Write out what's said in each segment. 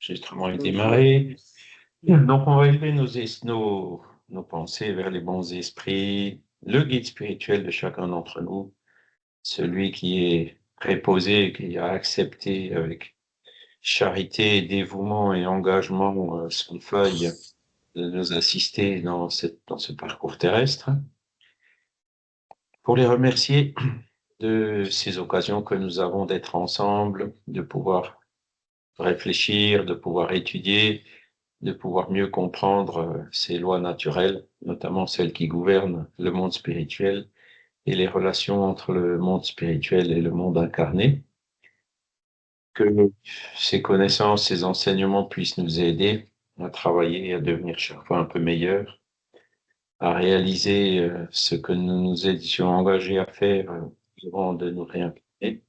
L'enregistrement est démarré. Donc, on va élever nos pensées vers les bons esprits, le guide spirituel de chacun d'entre nous, celui qui est préposé, qui a accepté avec charité, dévouement et engagement sans faille de nous assister dans ce parcours terrestre, pour les remercier de ces occasions que nous avons d'être ensemble, de pouvoir réfléchir, de pouvoir étudier, de pouvoir mieux comprendre ces lois naturelles, notamment celles qui gouvernent le monde spirituel et les relations entre le monde spirituel et le monde incarné. Que ces connaissances, ces enseignements puissent nous aider à travailler et à devenir chaque fois un peu meilleurs, à réaliser ce que nous nous étions engagés à faire avant de nous réincarner,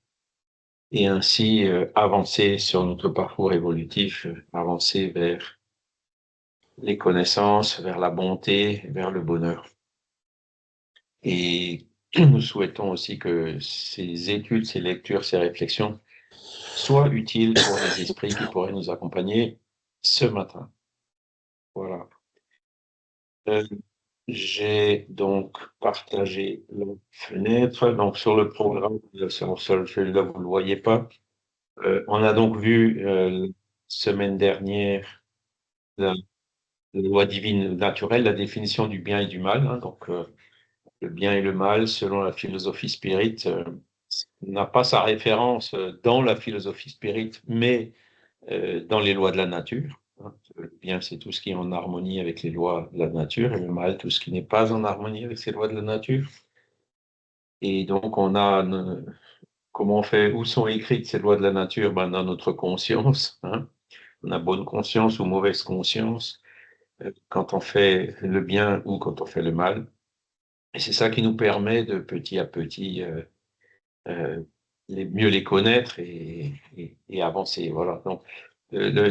et ainsi avancer sur notre parcours évolutif, avancer vers les connaissances, vers la bonté, vers le bonheur. Et nous souhaitons aussi que ces études, ces lectures, ces réflexions soient utiles pour les esprits qui pourraient nous accompagner ce matin. Voilà. J'ai donc partagé la fenêtre. Donc, sur le programme, sur celui-là, vous ne le voyez pas. On a donc vu la semaine dernière la, la loi divine naturelle, la définition du bien et du mal. Hein, donc, le bien et le mal, selon la philosophie spirit, n'a pas sa référence dans la philosophie spirit, mais dans les lois de la nature. Hein. Le bien, c'est tout ce qui est en harmonie avec les lois de la nature, et le mal, tout ce qui n'est pas en harmonie avec ces lois de la nature. Et donc, on a, comment on fait, où sont écrites ces lois de la nature? Ben, dans notre conscience. Hein. On a bonne conscience ou mauvaise conscience quand on fait le bien ou quand on fait le mal. Et c'est ça qui nous permet de petit à petit mieux les connaître et avancer. Voilà. Donc,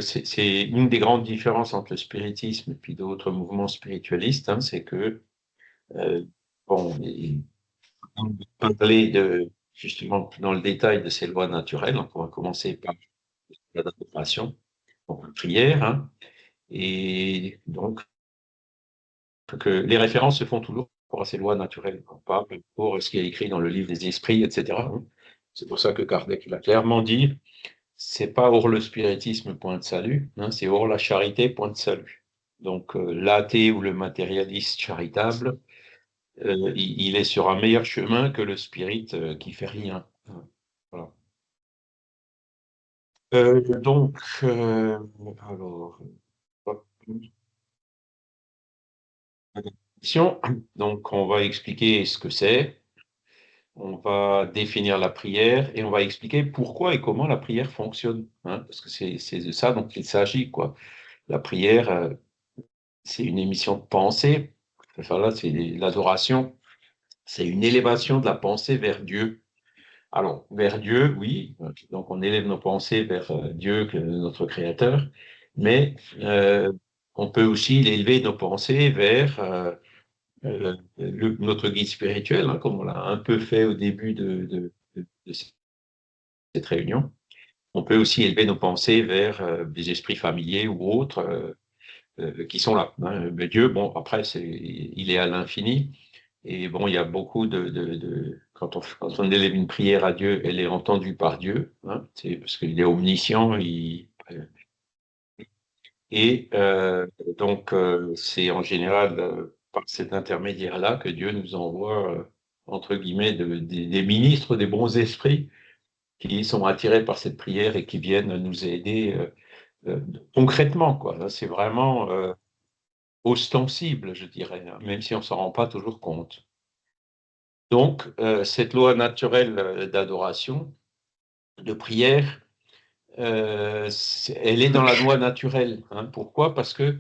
c'est une des grandes différences entre le spiritisme et puis d'autres mouvements spiritualistes, hein, c'est que, bon, on va parler justement dans le détail de ces lois naturelles. Donc, on va commencer par la d'adoration, donc la prière, hein, et donc que les références se font toujours pour ces lois naturelles, pas pour ce qui est écrit dans le livre des esprits, etc. Hein. C'est pour ça que Kardec l'a clairement dit, c'est pas hors le spiritisme point de salut, hein, c'est hors la charité point de salut. Donc l'athée ou le matérialiste charitable, il est sur un meilleur chemin que le spirit qui fait rien. Voilà. Donc, alors, hop, donc on va expliquer ce que c'est. On va définir la prière et on va expliquer pourquoi et comment la prière fonctionne, hein, parce que c'est de ça dont il s'agit, quoi. La prière, c'est une émission de pensée. Enfin, là, c'est l'adoration, c'est une élévation de la pensée vers Dieu. Alors, vers Dieu, oui, donc on élève nos pensées vers Dieu, notre Créateur, mais on peut aussi élever nos pensées vers notre guide spirituel, hein, comme on l'a un peu fait au début de cette réunion. On peut aussi élever nos pensées vers des esprits familiers ou autres qui sont là. Hein. Mais Dieu, bon, après, il est à l'infini. Et bon, il y a beaucoup quand on élève une prière à Dieu, elle est entendue par Dieu, hein, c'est parce qu'il est omniscient. Et donc, c'est en général par cet intermédiaire-là que Dieu nous envoie, entre guillemets, des ministres, des bons esprits qui sont attirés par cette prière et qui viennent nous aider concrètement, quoi. Là, c'est vraiment ostensible, je dirais, hein, même si on ne s'en rend pas toujours compte. Donc, cette loi naturelle d'adoration, de prière, elle est dans la loi naturelle. Hein. Pourquoi? Parce que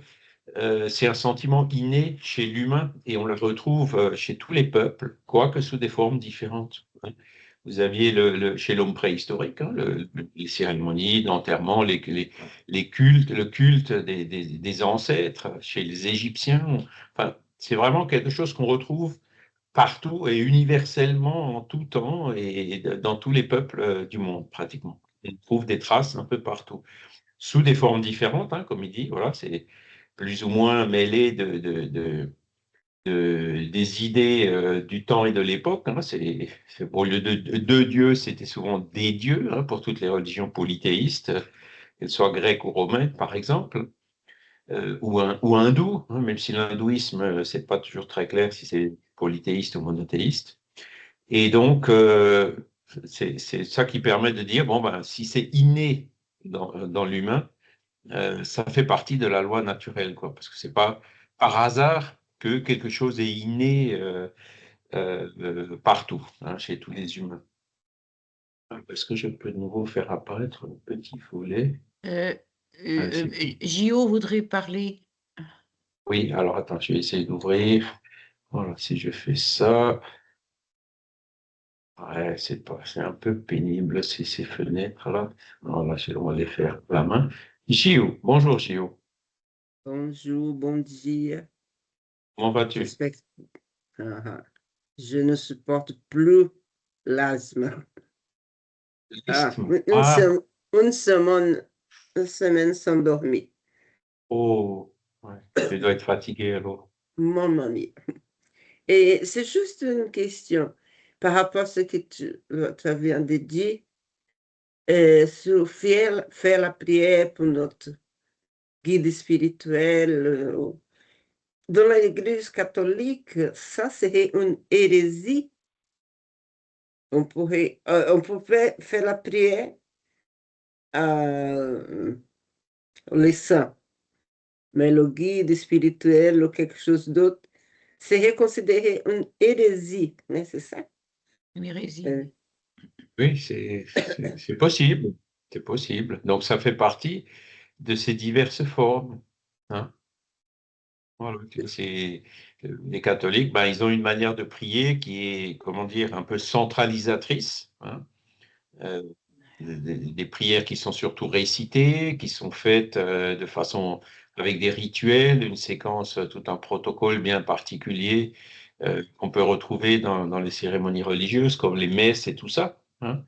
c'est un sentiment inné chez l'humain et on le retrouve chez tous les peuples, quoique sous des formes différentes. Hein. Vous aviez chez l'homme préhistorique, hein, les cérémonies d'enterrement, les cultes, le culte des ancêtres, chez les Égyptiens. Enfin, c'est vraiment quelque chose qu'on retrouve partout et universellement en tout temps et dans tous les peuples du monde, pratiquement. On trouve des traces un peu partout. sous des formes différentes, hein, comme il dit, voilà, c'est plus ou moins mêlé des idées du temps et de l'époque. Hein, au lieu de Dieu, c'était souvent des dieux hein, pour toutes les religions polythéistes, qu'elles soient grecques ou romaines, par exemple, ou hindoues, hein, même si l'hindouisme, c'est pas toujours très clair si c'est polythéiste ou monothéiste. Et donc, c'est ça qui permet de dire, bon, ben, si c'est inné dans l'humain, ça fait partie de la loi naturelle, quoi, parce que c'est pas par hasard que quelque chose est inné partout, hein, chez tous les humains. Est-ce que je peux de nouveau faire apparaître le petit volet? Euh, C'est Gio voudrait parler. Oui, alors attends, je vais essayer d'ouvrir. Voilà, si je fais ça, ouais, c'est un peu pénible ces fenêtres-là. Voilà, on va les faire à la main. Gio, bonjour Gio, Bonjour, bon dia. comment vas-tu? J'espère que je ne supporte plus l'asthme. L'isthme. Une, une semaine, une semaine sans dormir. Oh, ouais, tu dois être fatigué alors. Mon ami. Et c'est juste une question par rapport à ce que tu viens de dire sur faire la prière pour notre guide spirituel. Dans l'Église catholique, ça serait une hérésie. On pouvait faire la prière les saints, mais le guide spirituel ou quelque chose d'autre serait considéré une hérésie, hein, c'est ça? Une hérésie. Oui, c'est possible. C'est possible. Donc, ça fait partie de ces diverses formes. Hein. Voilà, les catholiques, ben, ils ont une manière de prier qui est, comment dire, un peu centralisatrice. Hein. Euh, des prières qui sont surtout récitées, qui sont faites de façon avec des rituels, une séquence, tout un protocole bien particulier qu'on peut retrouver dans les cérémonies religieuses, comme les messes et tout ça. Hein.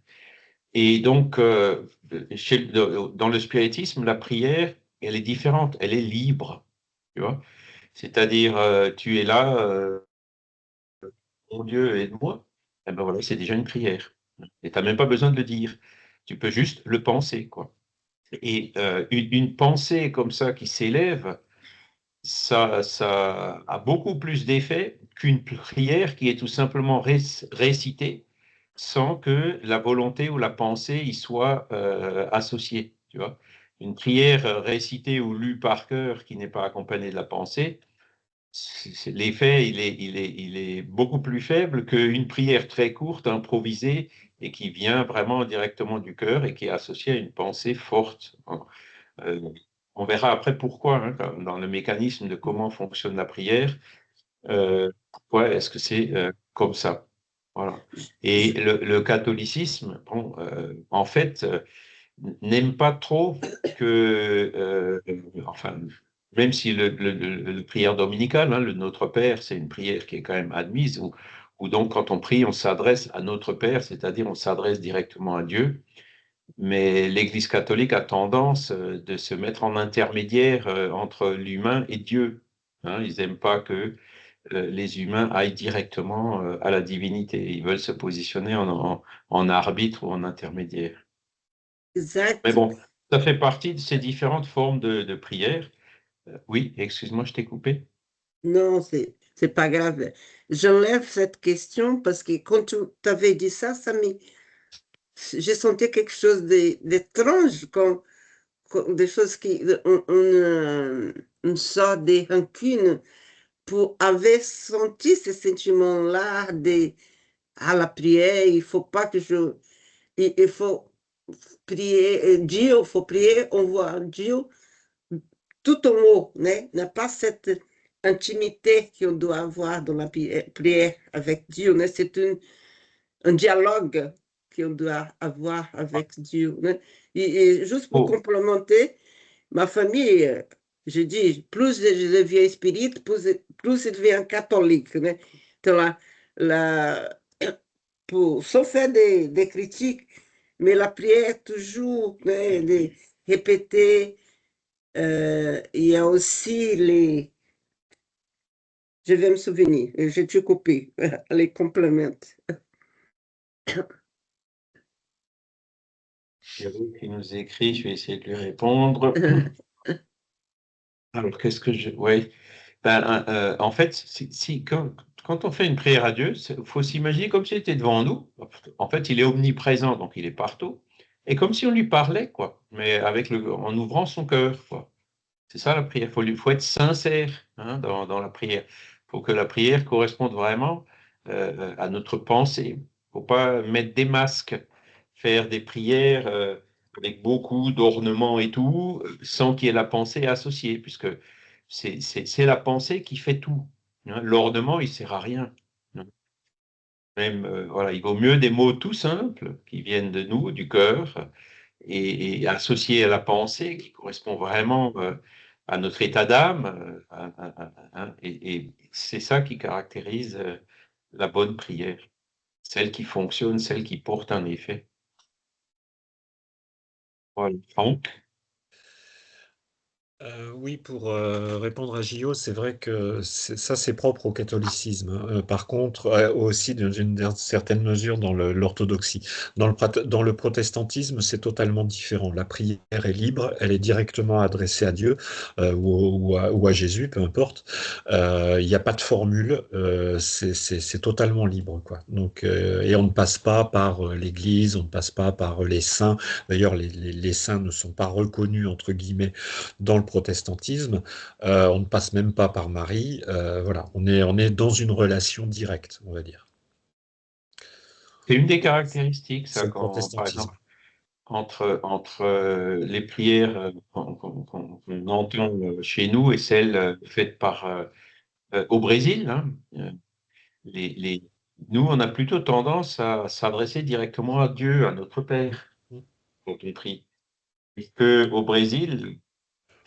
Et donc, dans le spiritisme, la prière, elle est différente, elle est libre, tu vois. C'est-à-dire, tu es là, mon Dieu, aide-moi. Eh ben voilà, c'est déjà une prière. Et tu n'as même pas besoin de le dire. Tu peux juste le penser, quoi. Et une pensée comme ça qui s'élève, ça a beaucoup plus d'effet qu'une prière qui est tout simplement récitée sans que la volonté ou la pensée y soit associée. Tu vois. Une prière récitée ou lue par cœur qui n'est pas accompagnée de la pensée, l'effet il est beaucoup plus faible qu'une prière très courte, improvisée, et qui vient vraiment directement du cœur et qui est associée à une pensée forte. Euh, on verra après pourquoi, hein, dans le mécanisme de comment fonctionne la prière, pourquoi est-ce que c'est comme ça. Voilà. Et le catholicisme, bon, en fait, n'aime pas trop que, enfin, même si le prière dominicale, hein, le Notre Père, c'est une prière qui est quand même admise, où donc quand on prie, on s'adresse à Notre Père, c'est-à-dire on s'adresse directement à Dieu. Mais l'Église catholique a tendance de se mettre en intermédiaire entre l'humain et Dieu. Hein, ils n'aiment pas que les humains aillent directement à la divinité. Ils veulent se positionner en arbitre ou en intermédiaire. Mais Exact. bon, ça fait partie de ces différentes formes de prière. Oui, excuse-moi, je t'ai coupé. Non, c'est pas grave. J'enlève cette question parce que quand tu t'avais dit ça, j'ai senti quelque chose d'étrange, comme des choses une sorte de rancune pour avoir senti ce sentiment-là à la prière. Il faut pas que il faut prier, Dieu, il faut prier, on voit Dieu tout en haut, né? N'a pas cette intimité qu'on doit avoir dans la prière avec Dieu, né? C'est un dialogue qu'on doit avoir avec Dieu, né? Et juste pour Oh, complémenter, ma famille, je dis, plus je deviens spirit, plus je deviens catholique, né? Donc, la, sans faire des critiques, mais la prière toujours, né? répéter. Il y a aussi les... Je vais me souvenir, j'ai tout coupé, les compléments. Thierry qui nous écrit, je vais essayer de lui répondre. Alors, qu'est-ce que je... Oui. En fait, quand on fait une prière à Dieu, il faut s'imaginer comme s'il était devant nous. En fait, il est omniprésent, donc il est partout. Et comme si on lui parlait, quoi, mais en ouvrant son cœur, quoi. C'est ça la prière. Faut être sincère, hein, dans la prière. Il faut que la prière corresponde vraiment à notre pensée. Il ne faut pas mettre des masques, faire des prières avec beaucoup d'ornements et tout, sans qu'il y ait la pensée associée, puisque c'est la pensée qui fait tout, hein. L'ornement, il ne sert à rien, hein. Même, voilà, il vaut mieux des mots tout simples qui viennent de nous, du cœur, et associés à la pensée qui correspond vraiment à notre état d'âme. Hein, et c'est ça qui caractérise la bonne prière, celle qui fonctionne, celle qui porte un effet. Voilà. Franck. Oui, pour répondre à Gio, c'est vrai que ça, c'est propre au catholicisme, hein. Par contre, aussi dans une certaine mesure dans l'orthodoxie. Dans le protestantisme, c'est totalement différent. La prière est libre, elle est directement adressée à Dieu ou à Jésus, peu importe. Il n'y a pas de formule, c'est totalement libre, quoi. Donc, et on ne passe pas par l'Église, on ne passe pas par les saints. D'ailleurs, les saints ne sont pas reconnus, entre guillemets, dans le protestantisme. On ne passe même pas par Marie. Voilà, on est dans une relation directe, on va dire. C'est une des caractéristiques, C'est ça, le par protestantisme. exemple, entre les prières qu'on entend chez nous et celles faites au Brésil, hein. Euh, les, les- Nous, on a plutôt tendance à s'adresser directement à Dieu, à notre Père, quand on prie. Puisque au Brésil,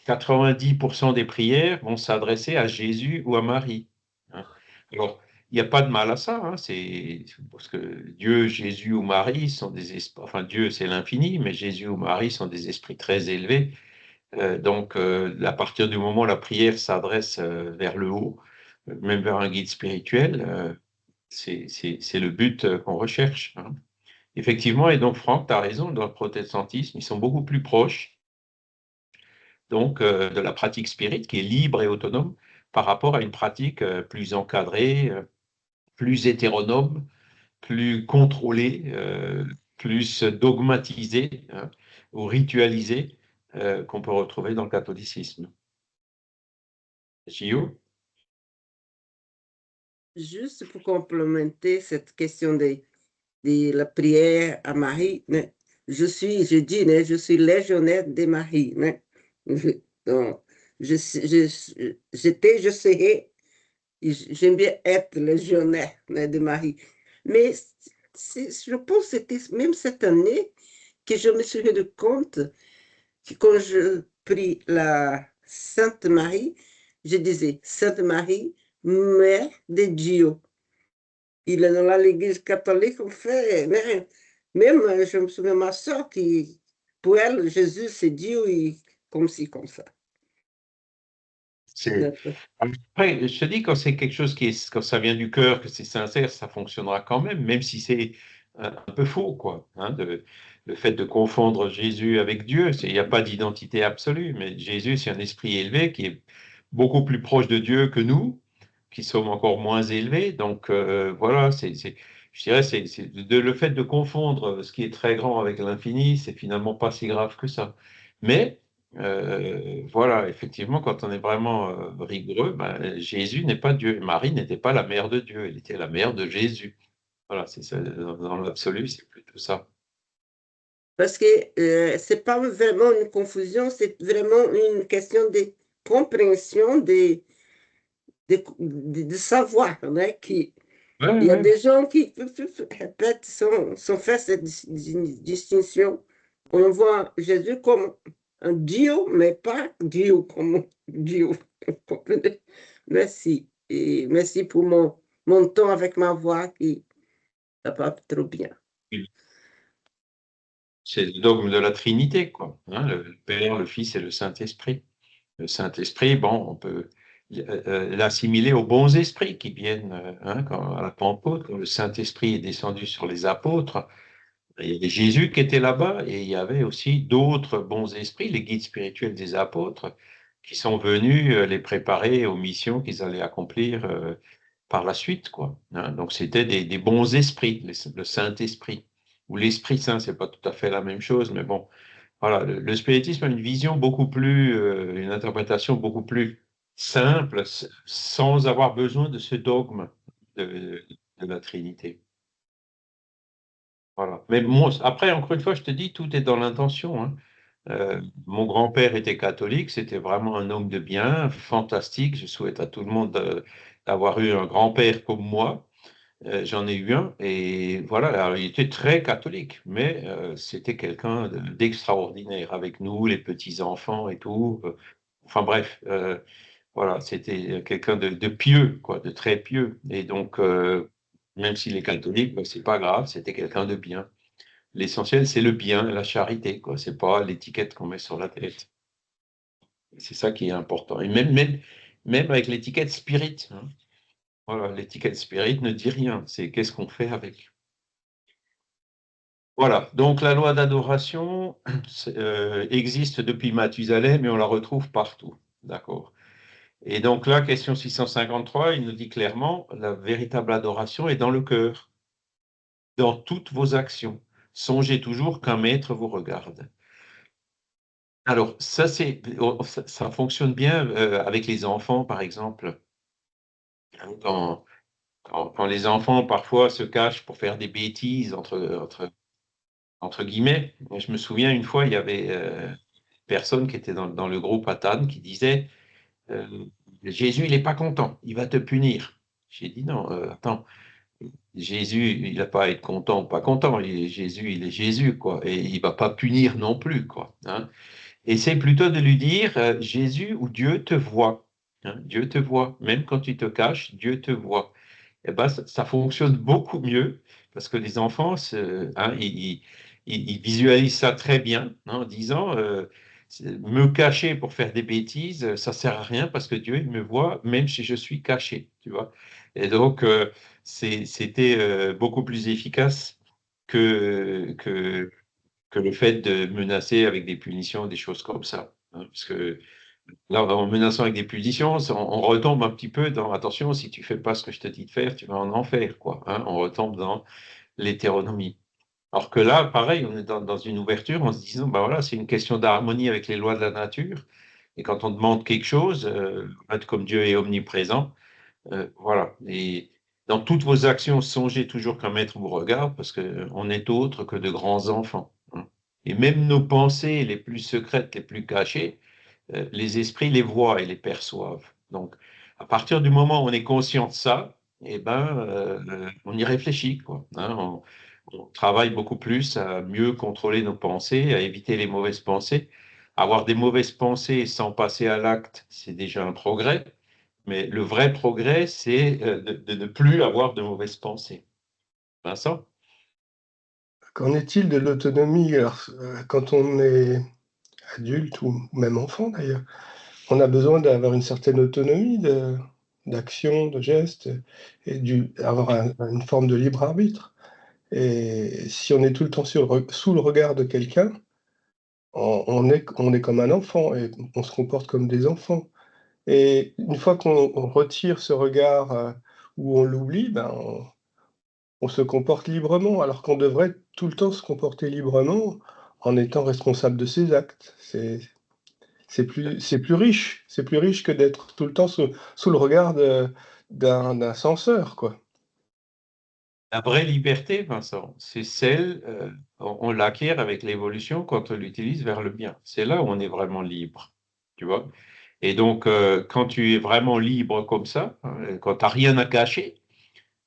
90% des prières vont s'adresser à Jésus ou à Marie, hein. Alors, il n'y a pas de mal à ça, hein, c'est parce que Dieu, Jésus ou Marie sont des esprits, enfin Dieu c'est l'infini, mais Jésus ou Marie sont des esprits très élevés. Donc, à partir du moment où la prière s'adresse vers le haut, même vers un guide spirituel, c'est le but qu'on recherche, hein. Effectivement, et donc Franck, tu as raison, dans le protestantisme, ils sont beaucoup plus proches donc de la pratique spirit qui est libre et autonome par rapport à une pratique plus encadrée, plus hétéronome, plus contrôlée, plus dogmatisée, hein, ou ritualisée qu'on peut retrouver dans le catholicisme. Gio? Juste pour complémenter cette question de la prière à Marie, né, je dis, né, je suis légionnaire de Marie, né. Donc, j'étais, je serai, j'aime bien être légionnaire, né, de Marie. Mais je pense que c'était même cette année que je me suis rendu compte que quand je prie la Sainte Marie, je disais Sainte Marie, Mère de Dieu. Il est dans l'église catholique, on fait, mais même, je me souviens, ma soeur, qui, pour elle, Jésus, c'est Dieu, et comme ci, comme ça. Après, je te dis, quand c'est quelque chose quand ça vient du cœur, que c'est sincère, ça fonctionnera quand même si c'est un peu faux, quoi, hein, le fait de confondre Jésus avec Dieu, il n'y a pas d'identité absolue, mais Jésus, c'est un esprit élevé qui est beaucoup plus proche de Dieu que nous, qui sommes encore moins élevés. Donc, voilà, je dirais, le fait de confondre ce qui est très grand avec l'infini, c'est finalement pas si grave que ça. Mais voilà, effectivement, quand on est vraiment rigoureux, ben, Jésus n'est pas Dieu. Marie n'était pas la mère de Dieu, elle était la mère de Jésus. Voilà, c'est ça, dans l'absolu, c'est plutôt ça. Parce que c'est pas vraiment une confusion, c'est vraiment une question de compréhension, de savoir, hein, qui, Ouais, il y a ouais. des gens qui répètent sans faire cette distinction. On voit Jésus comme un Dieu, mais pas Dieu comme Dieu. Vous comprenez? Merci. Et merci pour mon temps avec ma voix qui va pas trop bien. C'est le dogme de la Trinité, quoi. Hein, le Père, le Fils et le Saint-Esprit. Le Saint-Esprit, bon, on peut l'assimiler aux bons esprits qui viennent à la Pentecôte, quand le Saint-Esprit est descendu sur les apôtres. Il y avait Jésus qui était là-bas et il y avait aussi d'autres bons esprits, les guides spirituels des apôtres, qui sont venus les préparer aux missions qu'ils allaient accomplir par la suite, quoi. Hein. Donc c'était des bons esprits, le Saint-Esprit. Ou l'Esprit Saint, c'est pas tout à fait la même chose, mais bon, voilà, le spiritisme a une vision beaucoup plus, une interprétation beaucoup plus simple, sans avoir besoin de ce dogme de la Trinité. Voilà. Mais moi, après, encore une fois, je te dis, tout est dans l'intention. Hein. Mon grand-père était catholique, c'était vraiment un homme de bien, fantastique. Je souhaite à tout le monde d'avoir eu un grand-père comme moi. J'en ai eu un, et voilà, alors, il était très catholique, mais c'était quelqu'un d'extraordinaire avec nous, les petits-enfants et tout. Enfin bref, voilà, c'était quelqu'un de pieux, quoi, de très pieux. Et donc, même s'il est catholique, ben, c'est pas grave, c'était quelqu'un de bien. L'essentiel, c'est le bien, la charité, quoi. C'est pas l'étiquette qu'on met sur la tête. C'est ça qui est important. Et même avec l'étiquette spirit. Hein. Voilà, l'étiquette spirit ne dit rien. C'est qu'est-ce qu'on fait avec. Voilà. Donc la loi d'adoration existe depuis Mathusalem, mais on la retrouve partout. D'accord. Et donc là, question 653, il nous dit clairement, la véritable adoration est dans le cœur, dans toutes vos actions. Songez toujours qu'un maître vous regarde. Alors, ça fonctionne bien avec les enfants, par exemple. Quand, quand les enfants, parfois, se cachent pour faire des bêtises, entre guillemets. Moi, je me souviens, une fois, il y avait une personne qui était dans le groupe Atan qui disait euh, Jésus, il n'est pas content, il va te punir. J'ai dit non, attends, Jésus, il n'a pas à être content ou pas content. Jésus, il est Jésus, quoi. Et il ne va pas punir non plus, quoi. Hein. Et c'est plutôt de lui dire, Jésus ou Dieu te voit. Hein, Dieu te voit. Même quand tu te caches, Dieu te voit. Eh ben, ça fonctionne beaucoup mieux parce que les enfants, ils visualisent ça très bien hein, en disant, me cacher pour faire des bêtises, ça sert à rien parce que Dieu, il me voit même si je suis caché, tu vois. Et donc, c'était beaucoup plus efficace que que le fait de menacer avec des punitions, des choses comme ça. Hein, parce que là, en menaçant avec des punitions, on retombe un petit peu dans, attention, si tu fais pas ce que je te dis de faire, tu vas en enfer, quoi. Hein, on retombe dans l'hétéronomie. Alors que là, pareil, on est dans une ouverture en se disant, bah voilà, c'est une question d'harmonie avec les lois de la nature. Et quand on demande quelque chose, être comme Dieu est omniprésent, voilà. Et dans toutes vos actions, songez toujours qu'un maître vous regarde, parce qu'on est autre que de grands enfants. Hein. Et même nos pensées les plus secrètes, les plus cachées, les esprits les voient et les perçoivent. Donc, à partir du moment où on est conscient de ça, eh ben, on y réfléchit, quoi. Hein. On travaille beaucoup plus à mieux contrôler nos pensées, à éviter les mauvaises pensées. Avoir des mauvaises pensées sans passer à l'acte, c'est déjà un progrès. Mais le vrai progrès, c'est de ne plus avoir de mauvaises pensées. Vincent? Qu'en est-il de l'autonomie? Alors, quand on est adulte ou même enfant d'ailleurs, on a besoin d'avoir une certaine autonomie d'action, de geste et avoir une forme de libre arbitre. Et si on est tout le temps sous le regard de quelqu'un, on est comme un enfant et on se comporte comme des enfants. Et une fois qu'on retire ce regard, ou on l'oublie, ben, on se comporte librement, alors qu'on devrait tout le temps se comporter librement en étant responsable de ses actes. C'est plus riche que d'être tout le temps sous le regard d'un censeur, quoi. La vraie liberté, Vincent, c'est celle, on l'acquiert avec l'évolution quand on l'utilise vers le bien. C'est là où on est vraiment libre, tu vois. Et donc, quand tu es vraiment libre comme ça, hein, quand tu n'as rien à cacher,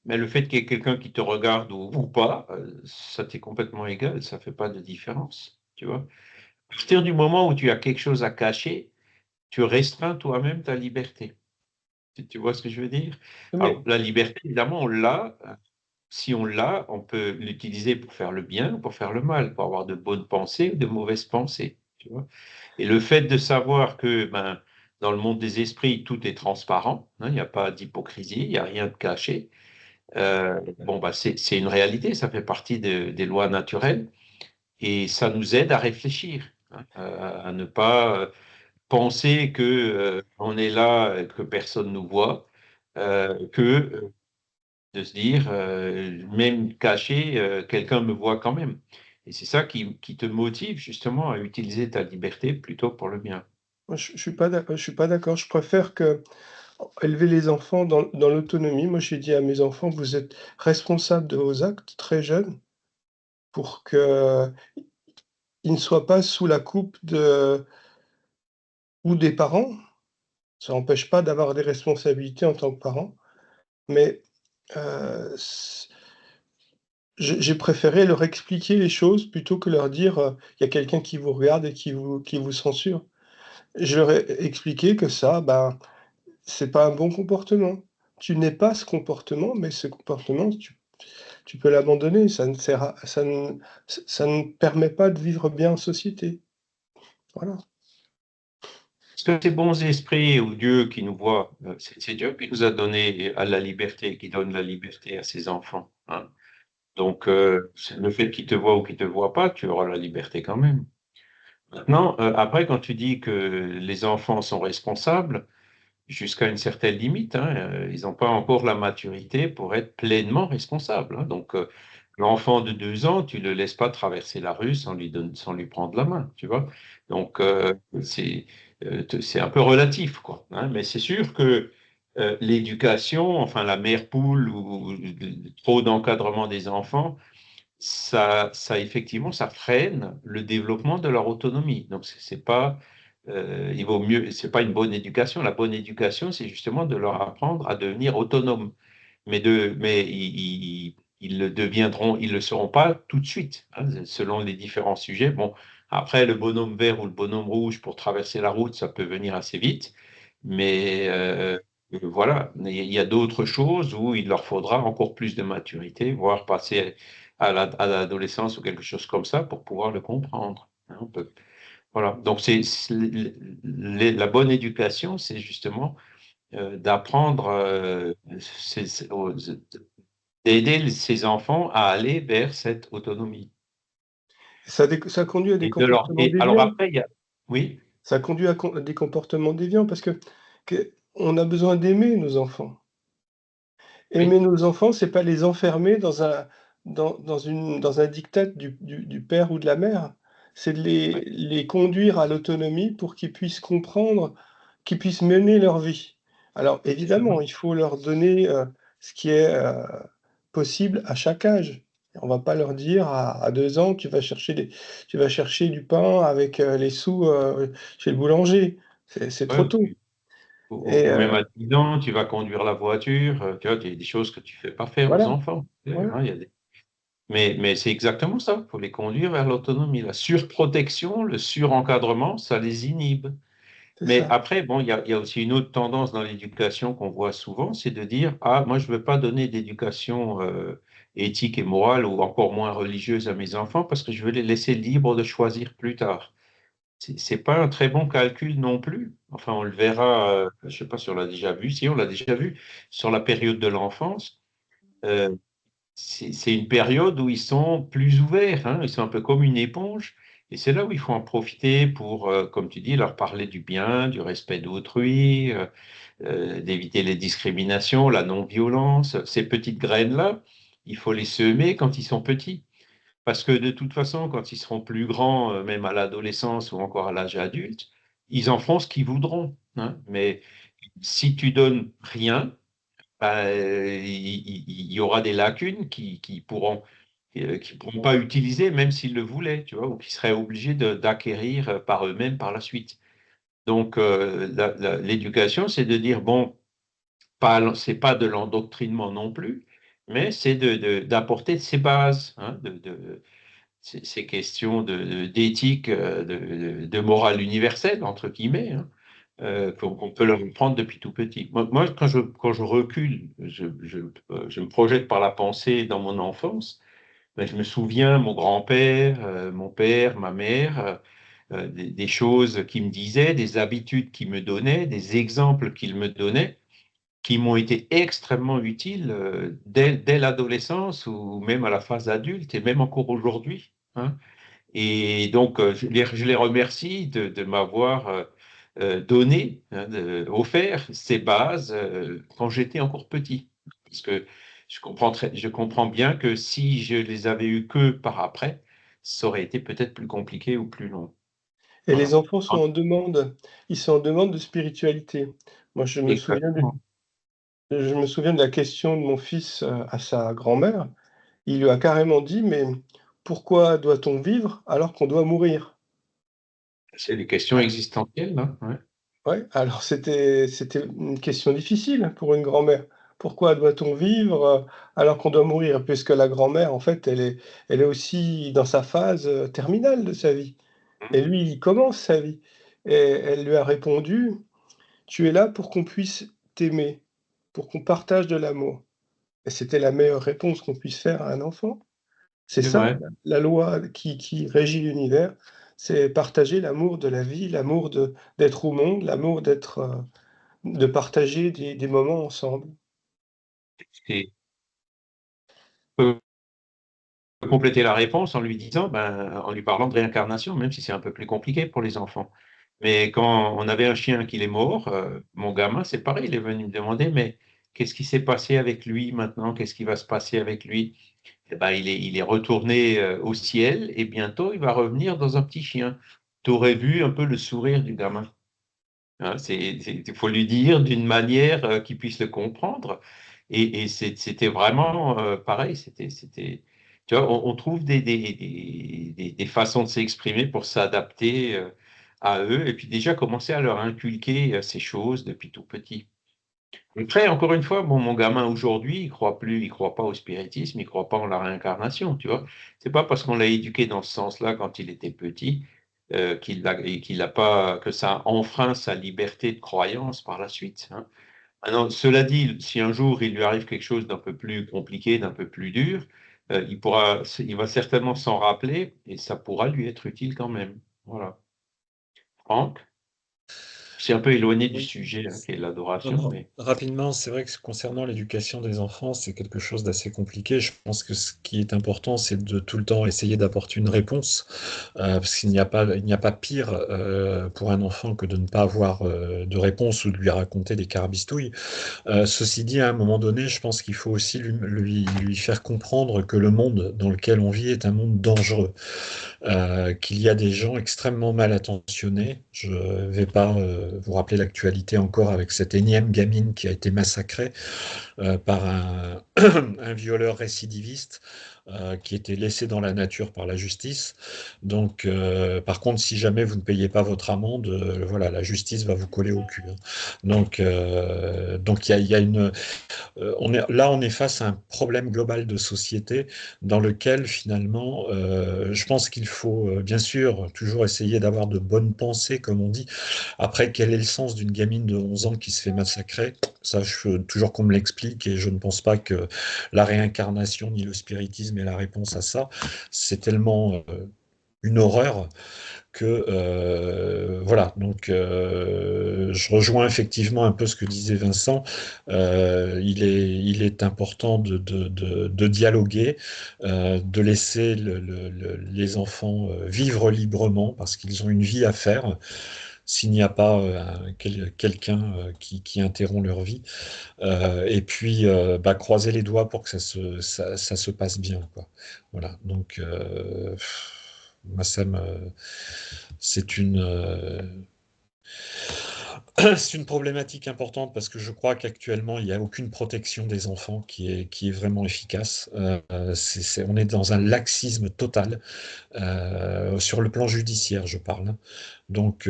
mais le fait qu'il y ait quelqu'un qui te regarde ou pas, ça t'est complètement égal, ça ne fait pas de différence, tu vois. À partir du moment où tu as quelque chose à cacher, tu restreins toi-même ta liberté. Tu vois ce que je veux dire? Mais Alors, la liberté, évidemment, on l'a. si on l'a, on peut l'utiliser pour faire le bien ou pour faire le mal, pour avoir de bonnes pensées ou de mauvaises pensées. Tu vois. Et le fait de savoir que dans le monde des esprits, tout est transparent, hein, il n'y a pas d'hypocrisie, il n'y a rien de caché. C'est une réalité, ça fait partie des lois naturelles et ça nous aide à réfléchir, hein, à ne pas penser que on est là, que personne ne nous voit, que de se dire, même caché, quelqu'un me voit quand même. Et c'est ça qui te motive justement à utiliser ta liberté plutôt pour le bien. Moi, je suis pas d'accord. Je préfère que élever les enfants dans l'autonomie. Moi, j'ai dit à mes enfants: «Vous êtes responsables de vos actes très jeunes pour qu'ils ne soient pas sous la coupe de ou des parents». Ça n'empêche pas d'avoir des responsabilités en tant que parent, mais s j'ai préféré leur expliquer les choses plutôt que leur dire, «Il y a quelqu'un qui vous regarde et qui vous censure». Je leur ai expliqué que ça, ben, c'est pas un bon comportement. Tu n'es pas ce comportement, mais ce comportement, tu peux l'abandonner. Ça ne sert à ça ne permet pas de vivre bien en société. Voilà. Parce que ces bons esprits ou Dieu qui nous voit, c'est Dieu qui nous a donné à la liberté, qui donne la liberté à ses enfants, hein. Donc, le fait qu'il te voit ou qu'il te voit pas, tu auras la liberté quand même. Maintenant, après, quand tu dis que les enfants sont responsables, jusqu'à une certaine limite, hein, ils n'ont pas encore la maturité pour être pleinement responsables, hein. Donc, l'enfant de 2 ans, tu ne le laisses pas traverser la rue sans lui prendre la main, tu vois. Donc, c'est un peu relatif, quoi, hein. Mais c'est sûr que l'éducation, enfin la mère poule ou trop d'encadrement des enfants, ça effectivement, ça freine le développement de leur autonomie. Donc, c'est pas, il vaut mieux, c'est pas une bonne éducation. La bonne éducation, c'est justement de leur apprendre à devenir autonomes. Mais ils le deviendront, ils le seront pas tout de suite, hein, selon les différents sujets. Bon, après, le bonhomme vert ou le bonhomme rouge pour traverser la route, ça peut venir assez vite. Mais voilà, il y a d'autres choses où il leur faudra encore plus de maturité, voire passer à l'adolescence ou quelque chose comme ça pour pouvoir le comprendre, hein. Voilà. Donc, la bonne éducation, c'est justement d'apprendre, d'aider ces enfants à aller vers cette autonomie. Ça conduit à des Et de leur, comportements et alors déviants. après, il y a, oui, Ça conduit à des comportements déviants parce que on a besoin d'aimer nos enfants. Aimer oui, nos enfants, c'est pas les enfermer dans un diktat du père ou de la mère. C'est de oui, les conduire à l'autonomie pour qu'ils puissent comprendre, qu'ils puissent mener leur vie. Alors c'est ça. évidemment, il faut leur donner, ce qui est, possible à chaque âge. On va pas leur dire à 2 ans: Tu vas chercher du pain avec, les sous, chez le boulanger». C'est Ouais, trop tôt ou, et ou même à 10 ans, tu vas conduire la voiture, tu vois, il y a des choses que tu ne fais pas faire aux voilà, enfants. voilà, Hein, mais c'est exactement ça, il faut les conduire vers l'autonomie. La surprotection, le surencadrement, ça les inhibe. c'est Mais ça. après, bon, il y a aussi une autre tendance dans l'éducation qu'on voit souvent, c'est de dire, ah, moi, je ne veux pas donner d'éducation éthique et morale ou encore moins religieuse à mes enfants parce que je veux les laisser libres de choisir plus tard. C'est pas un très bon calcul non plus. Enfin, on le verra, je ne sais pas si on l'a déjà vu, si on l'a déjà vu, sur la période de l'enfance. Euh, c'est une période où ils sont plus ouverts, hein, ils sont un peu comme une éponge. Et c'est là où il faut en profiter pour, comme tu dis, leur parler du bien, du respect d'autrui, d'éviter les discriminations, la non-violence. Ces petites graines-là, il faut les semer quand ils sont petits. Parce que de toute façon, quand ils seront plus grands, même à l'adolescence ou encore à l'âge adulte, ils en feront ce qu'ils voudront, hein. Mais si tu donnes rien, ben, il y aura des lacunes qui pourront pas utiliser, même s'ils le voulaient, tu vois, ou qui seraient obligés d'acquérir par eux-mêmes par la suite. Donc, l'éducation, c'est de dire, bon, c'est pas de l'endoctrinement non plus, mais c'est d'apporter ces bases, hein, ces questions d'éthique, de morale universelle, entre guillemets, hein, qu'on peut leur apprendre depuis tout petit. Moi, quand je recule, je me projette par la pensée dans mon enfance. Ben, je me souviens, mon grand-père, mon père, ma mère, des choses qu'ils me disaient, des habitudes qu'ils me donnaient, des exemples qu'ils me donnaient, qui m'ont été extrêmement utiles dès l'adolescence ou même à la phase adulte et même encore aujourd'hui, hein. Et donc, je les remercie de m'avoir donné, hein, offert ces bases quand j'étais encore petit. Parce que je comprends bien que si je les avais eues que par après, ça aurait été peut-être plus compliqué ou plus long. Et les Voilà. enfants sont en demande, ils sont en demande de spiritualité. Moi, Exactement. je me souviens de la question de mon fils, à sa grand-mère. Il lui a carrément dit: «Mais pourquoi doit-on vivre alors qu'on doit mourir?» C'est des questions existentielles, hein, ouais. Ouais, alors c'était une question difficile pour une grand-mère. Pourquoi doit-on vivre, alors qu'on doit mourir? Puisque la grand-mère, en fait, elle est aussi dans sa phase, terminale de sa vie et lui, il commence sa vie et elle lui a répondu: «Tu es là pour qu'on puisse t'aimer, pour qu'on partage de l'amour» et c'était la meilleure réponse qu'on puisse faire à un enfant. C'est C'est ça, vrai. la loi qui régit l'univers, c'est partager l'amour de la vie, l'amour d'être au monde, l'amour de partager des moments ensemble. Et compléter la réponse en lui disant, ben, en lui parlant de réincarnation, même si c'est un peu plus compliqué pour les enfants. Mais quand on avait un chien qui est mort, mon gamin, c'est pareil, il est venu me demander, mais qu'est-ce qui s'est passé avec lui maintenant? Qu'est-ce qui va se passer avec lui? Eh ben, il est retourné au ciel et bientôt il va revenir dans un petit chien. Tu aurais vu un peu le sourire du gamin. Hein, il faut lui dire d'une manière qu'il puisse le comprendre. Et c'était vraiment pareil. Tu vois, on trouve des façons de s'exprimer pour s'adapter à eux et puis déjà commencer à leur inculquer ces choses depuis tout petit. Après, encore une fois, bon, mon gamin aujourd'hui, il croit pas au spiritisme, il croit pas en la réincarnation, tu vois. C'est pas parce qu'on l'a éduqué dans ce sens-là quand il était petit qu'il a pas que ça enfreint sa liberté de croyance par la suite, hein. Maintenant, cela dit, si un jour il lui arrive quelque chose d'un peu plus compliqué, d'un peu plus dur, il va certainement s'en rappeler et ça pourra lui être utile quand même. Voilà. Franck, c'est un peu éloigné du Oui. sujet, hein, qui est l'adoration, mais Rapidement, c'est vrai que concernant l'éducation des enfants, c'est quelque chose d'assez compliqué. Je pense que ce qui est important, c'est de tout le temps essayer d'apporter une réponse, parce il n'y a pas pire pour un enfant que de ne pas avoir de réponse ou de lui raconter des carabistouilles. Ceci dit, à un moment donné, je pense qu'il faut aussi lui faire comprendre que le monde dans lequel on vit est un monde dangereux, qu'il y a des gens extrêmement mal intentionnés. Je ne vais pas vous rappeler l'actualité encore avec cette énième gamine qui a été massacrée par un violeur récidiviste qui était laissé dans la nature par la justice. Donc, par contre, si jamais vous ne payez pas votre amende, voilà, la justice va vous coller au cul, hein. Donc il y a une, on est face à un problème global de société dans lequel finalement, je pense qu'il faut bien sûr toujours essayer d'avoir de bonnes pensées, comme on dit. Après, quel est le sens d'une gamine de 11 ans qui se fait massacrer? Ça, toujours qu'on me l'explique, et je ne pense pas que la réincarnation ni le spiritisme est la réponse à ça. C'est tellement une horreur que voilà. Donc, je rejoins effectivement un peu ce que disait Vincent. Il est important de dialoguer, de laisser les enfants vivre librement parce qu'ils ont une vie à faire. S'il n'y a pas quelqu'un qui interrompt leur vie, et puis bah, croiser les doigts pour que ça se passe bien, quoi. Voilà. Donc, moi, c'est c'est une problématique importante parce que je crois qu'actuellement, il n'y a aucune protection des enfants qui est vraiment efficace. On est dans un laxisme total, sur le plan judiciaire, je parle, hein. Donc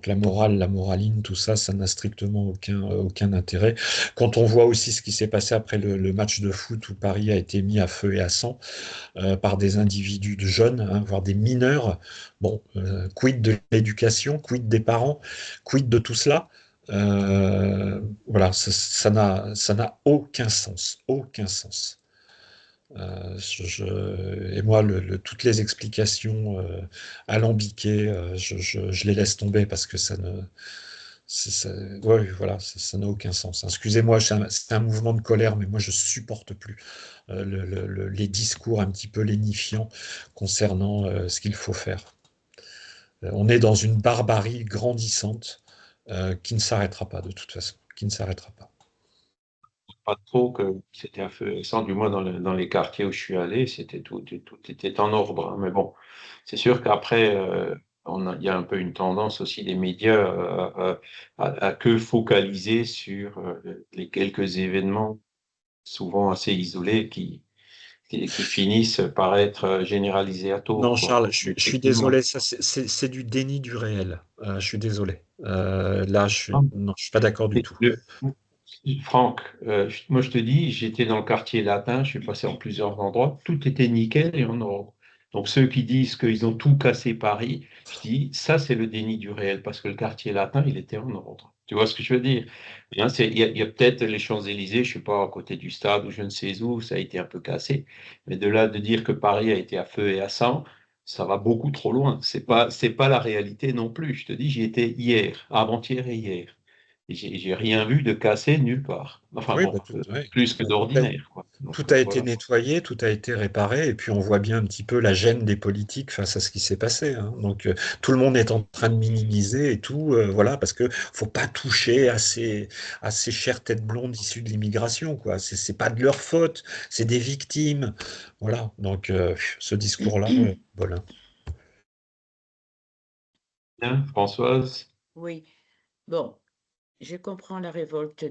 la morale, la moraline, tout ça, ça n'a strictement aucun intérêt. Quand on voit aussi ce qui s'est passé après le match de foot où Paris a été mis à feu et à sang par des individus de jeunes, hein, voire des mineurs, bon, quid de l'éducation, quid des parents, quid de tout cela, voilà, ça n'a aucun sens, aucun sens. Et moi, toutes les explications alambiquées, je les laisse tomber parce que ça ne, ouais, voilà, ça n'a aucun sens. Excusez-moi, c'est un mouvement de colère, mais moi, je supporte plus les discours un petit peu lénifiants concernant ce qu'il faut faire. On est dans une barbarie grandissante qui ne s'arrêtera pas de toute façon, qui ne s'arrêtera pas. Pas trop que c'était intéressant, du moins dans les quartiers où je suis allé, tout était en ordre, hein. Mais bon, c'est sûr qu'après, il y a un peu une tendance aussi des médias à que focaliser sur les quelques événements, souvent assez isolés, qui finissent par être généralisés à tort, Non, quoi. Charles, je suis Effectivement. désolé, ça c'est du déni du réel. Je suis désolé. Là, non, je suis pas d'accord du Et tout. Franck, moi je te dis, j'étais dans le quartier latin, je suis passé en plusieurs endroits, tout était nickel et en ordre. Donc ceux qui disent qu'ils ont tout cassé Paris, je dis, ça c'est le déni du réel, parce que le quartier latin, il était en ordre. Tu vois ce que je veux dire? Bien, il y a peut-être les Champs-Élysées, je ne sais pas, à côté du stade ou je ne sais où, ça a été un peu cassé. Mais de là de dire que Paris a été à feu et à sang, ça va beaucoup trop loin. C'est pas la réalité non plus. Je te dis, j'y étais hier, avant-hier et hier. Et j'ai rien vu de cassé nulle part. Enfin Oui, bon, bah, ouais, plus que d'ordinaire, quoi. Donc, tout a été voilà. nettoyé, tout a été réparé, et puis on voit bien un petit peu la gêne des politiques face à ce qui s'est passé, hein. Donc tout le monde est en train de minimiser et tout, voilà, parce que faut pas toucher à ces chères têtes blondes issues de l'immigration, quoi. C'est pas de leur faute, c'est des victimes, voilà. Donc ce discours-là, voilà. Bien, Françoise? Oui, bon, je comprends la révolte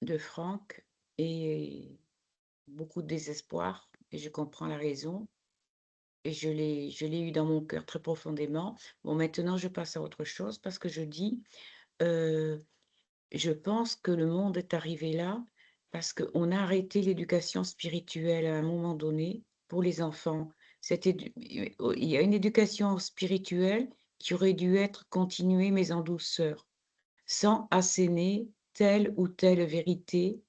de Franck et beaucoup de désespoir, et je comprends la raison, et je l'ai eu dans mon cœur très profondément. Bon, maintenant, je passe à autre chose parce que je dis, euh, je pense que le monde est arrivé là parce qu'on a arrêté l'éducation spirituelle à un moment donné pour les enfants. Il y a une éducation spirituelle qui aurait dû être continuée, mais en douceur, sans asséner telle ou telle vérité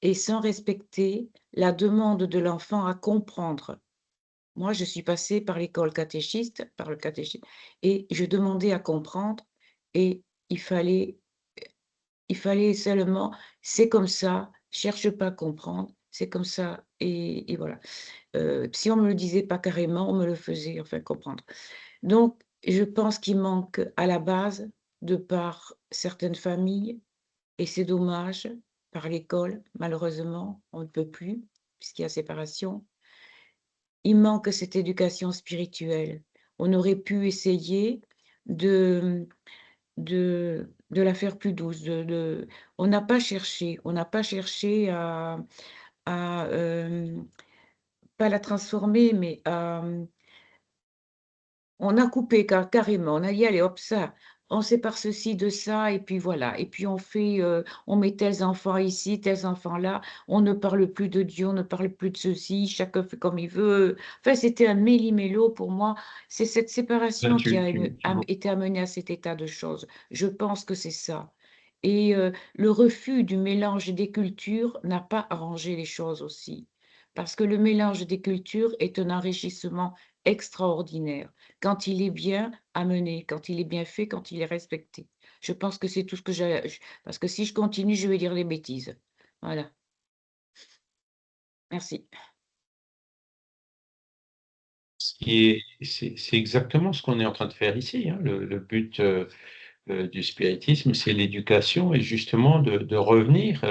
et sans respecter la demande de l'enfant à comprendre. Moi, je suis passée par l'école catéchiste, par le catéchisme, et je demandais à comprendre, et il fallait seulement, c'est comme ça, cherche pas à comprendre, c'est comme ça, et voilà. Si on me le disait pas carrément, on me le faisait enfin comprendre. Donc, je pense qu'il manque à la base, de par certaines familles, et c'est dommage, par l'école, malheureusement, on ne peut plus, puisqu'il y a séparation. Il manque cette éducation spirituelle. On aurait pu essayer de, de la faire plus douce. On n'a pas cherché à pas la transformer, mais on a coupé carrément. On a dit, allez, hop, ça, on sépare ceci de ça, et puis voilà. Et puis on met tels enfants ici, tels enfants là. On ne parle plus de Dieu, on ne parle plus de ceci. Chacun fait comme il veut. Enfin, c'était un méli-mélo pour moi. C'est cette Là, séparation qui a été amenée à cet état de choses. Je pense que c'est ça. Et le refus du mélange des cultures n'a pas arrangé les choses aussi. Parce que le mélange des cultures est un enrichissement extraordinaire quand il est bien amené, quand il est bien fait, quand il est respecté. Je pense que c'est tout ce que j'ai. Parce que si je continue, je vais dire des bêtises. Voilà. Merci. C'est exactement ce qu'on est en train de faire ici, hein. Le but du spiritisme, c'est l'éducation et justement de revenir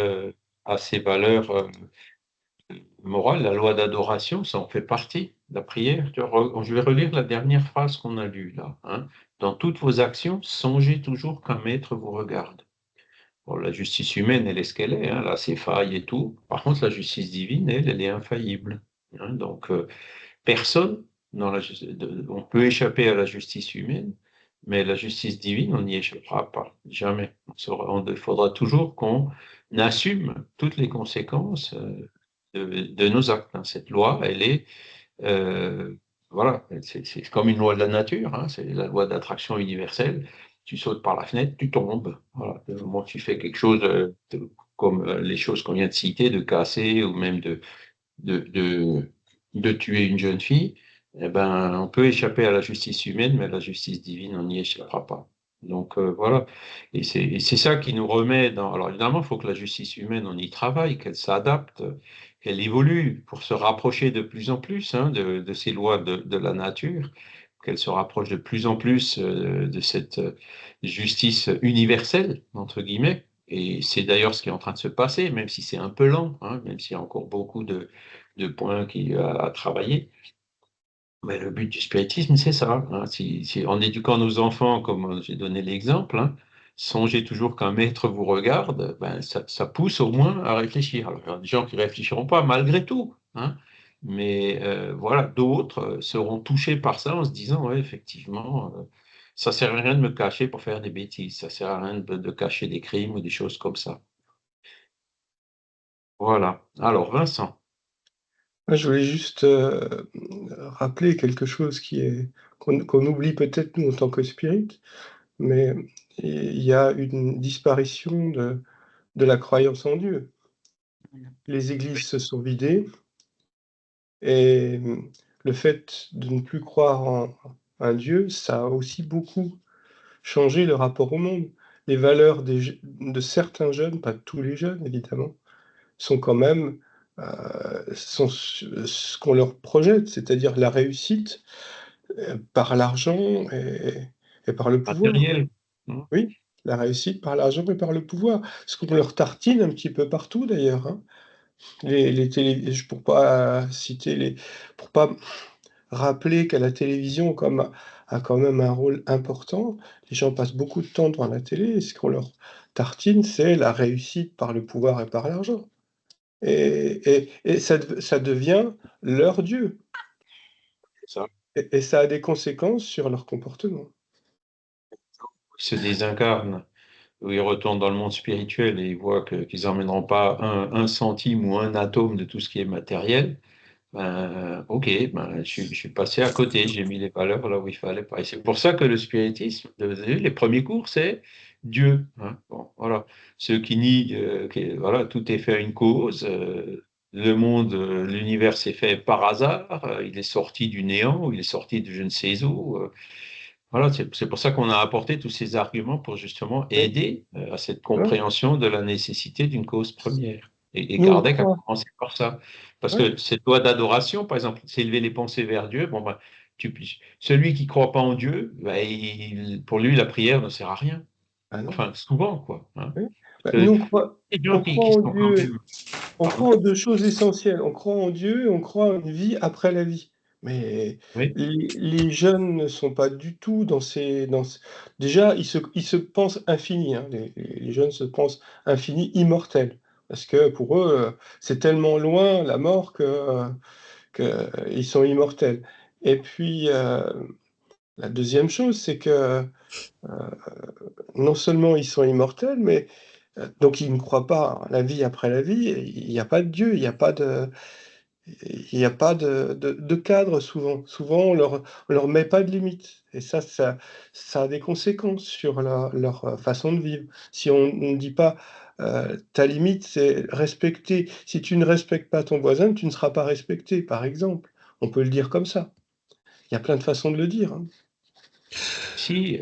à ces valeurs morales. La loi d'adoration, ça en fait partie. La prière, je vais relire la dernière phrase qu'on a lue là, hein. Dans toutes vos actions, songez toujours qu'un maître vous regarde. Bon, la justice humaine, elle est ce qu'elle est, hein, elle a ses failles et tout. Par contre, la justice divine, elle est infaillible, hein. Donc, personne, on peut échapper à la justice humaine, mais la justice divine, on n'y échappera pas, jamais. Il faudra toujours qu'on assume toutes les conséquences de nos actes, hein. Cette loi, elle est, voilà, c'est comme une loi de la nature, hein, c'est la loi d'attraction universelle. tu sautes par la fenêtre, tu tombes. Voilà. Du moment que tu fais quelque chose comme les choses qu'on vient de citer, de casser ou même de, de, de tuer une jeune fille, eh ben, on peut échapper à la justice humaine, mais à la justice divine, on n'y échappera pas. Donc voilà. Et c'est ça qui nous remet dans. Alors évidemment, il faut que la justice humaine, on y travaille, qu'elle s'adapte, qu'elle évolue pour se rapprocher de plus en plus de ces lois de la nature, qu'elle se rapproche de plus en plus de cette justice universelle, entre guillemets. Et c'est d'ailleurs ce qui est en train de se passer, même si c'est un peu lent, même s'il y a encore beaucoup de points à travailler. Mais le but du spiritisme, c'est ça. En éduquant nos enfants, comme j'ai donné l'exemple, songez toujours qu'un maître vous regarde, ben, ça pousse au moins à réfléchir. Alors, il y a des gens qui ne réfléchiront pas malgré tout, mais voilà, d'autres seront touchés par ça en se disant, ouais, effectivement, ça ne sert à rien de me cacher pour faire des bêtises, ça ne sert à rien de cacher des crimes ou des choses comme ça. Voilà. Alors, Vincent. Moi, je voulais juste rappeler quelque chose qu'on oublie peut-être nous en tant que spirit, mais il y a une disparition de la croyance en Dieu. Les églises se sont vidées et le fait de ne plus croire en un Dieu, ça a aussi beaucoup changé le rapport au monde. Les valeurs de certains jeunes, pas tous les jeunes évidemment, sont quand même sont ce qu'on leur projette, c'est-à-dire la réussite par l'argent et par le pouvoir. Matériel. Oui, la réussite par l'argent et par le pouvoir. Ce qu'on leur tartine un petit peu partout d'ailleurs. Pour pas pour pas rappeler qu'à la télévision a quand même un rôle important. Les gens passent beaucoup de temps devant la télé et ce qu'on leur tartine, c'est la réussite par le pouvoir et par l'argent. Et ça devient leur Dieu. Ça. Et ça a des conséquences sur leur comportement. Ils se désincarnent, où ils retournent dans le monde spirituel et ils voient qu'ils n'emmèneront pas un centime ou un atome de tout ce qui est matériel. Ok, je suis passé à côté, j'ai mis les valeurs là où il fallait pas. Et c'est pour ça que le spiritisme, vous avez vu, les premiers cours, c'est Dieu. Bon, voilà. Ceux qui nient voilà, tout est fait à une cause. Le monde, l'univers s'est fait par hasard. Il est sorti du néant ou il est sorti de je ne sais où. Voilà, c'est pour ça qu'on a apporté tous ces arguments pour justement Oui, aider à cette ouais. compréhension de la nécessité d'une cause première. Et Nous, on Kardec a croit. commencé par ça. Parce Ouais. que cette loi d'adoration, par exemple, s'élever les pensées vers Dieu, bon, celui qui ne croit pas en Dieu, pour lui, la prière ne sert à rien. Ah non. Enfin, souvent, quoi. Oui. Parce Nous, que les gens on croit qui en sont quand Dieu. même. On Pardon? croit en deux choses essentielles. On croit en Dieu et on croit en une vie après la vie. Mais Oui, les jeunes ne sont pas du tout déjà, ils se pensent infinis, les jeunes se pensent infinis, immortels. Parce que pour eux, c'est tellement loin la mort qu'ils sont immortels. Et puis, la deuxième chose, c'est que non seulement ils sont immortels, mais donc ils ne croient pas à la vie après la vie. Il n'y a pas de Dieu, il y a pas de cadre souvent. Souvent, on leur met pas de limite. Et ça a des conséquences sur leur façon de vivre. Si on ne dit pas ta limite, c'est respecter. Si tu ne respectes pas ton voisin, tu ne seras pas respecté, par exemple. On peut le dire comme ça. Il y a plein de façons de le dire. si,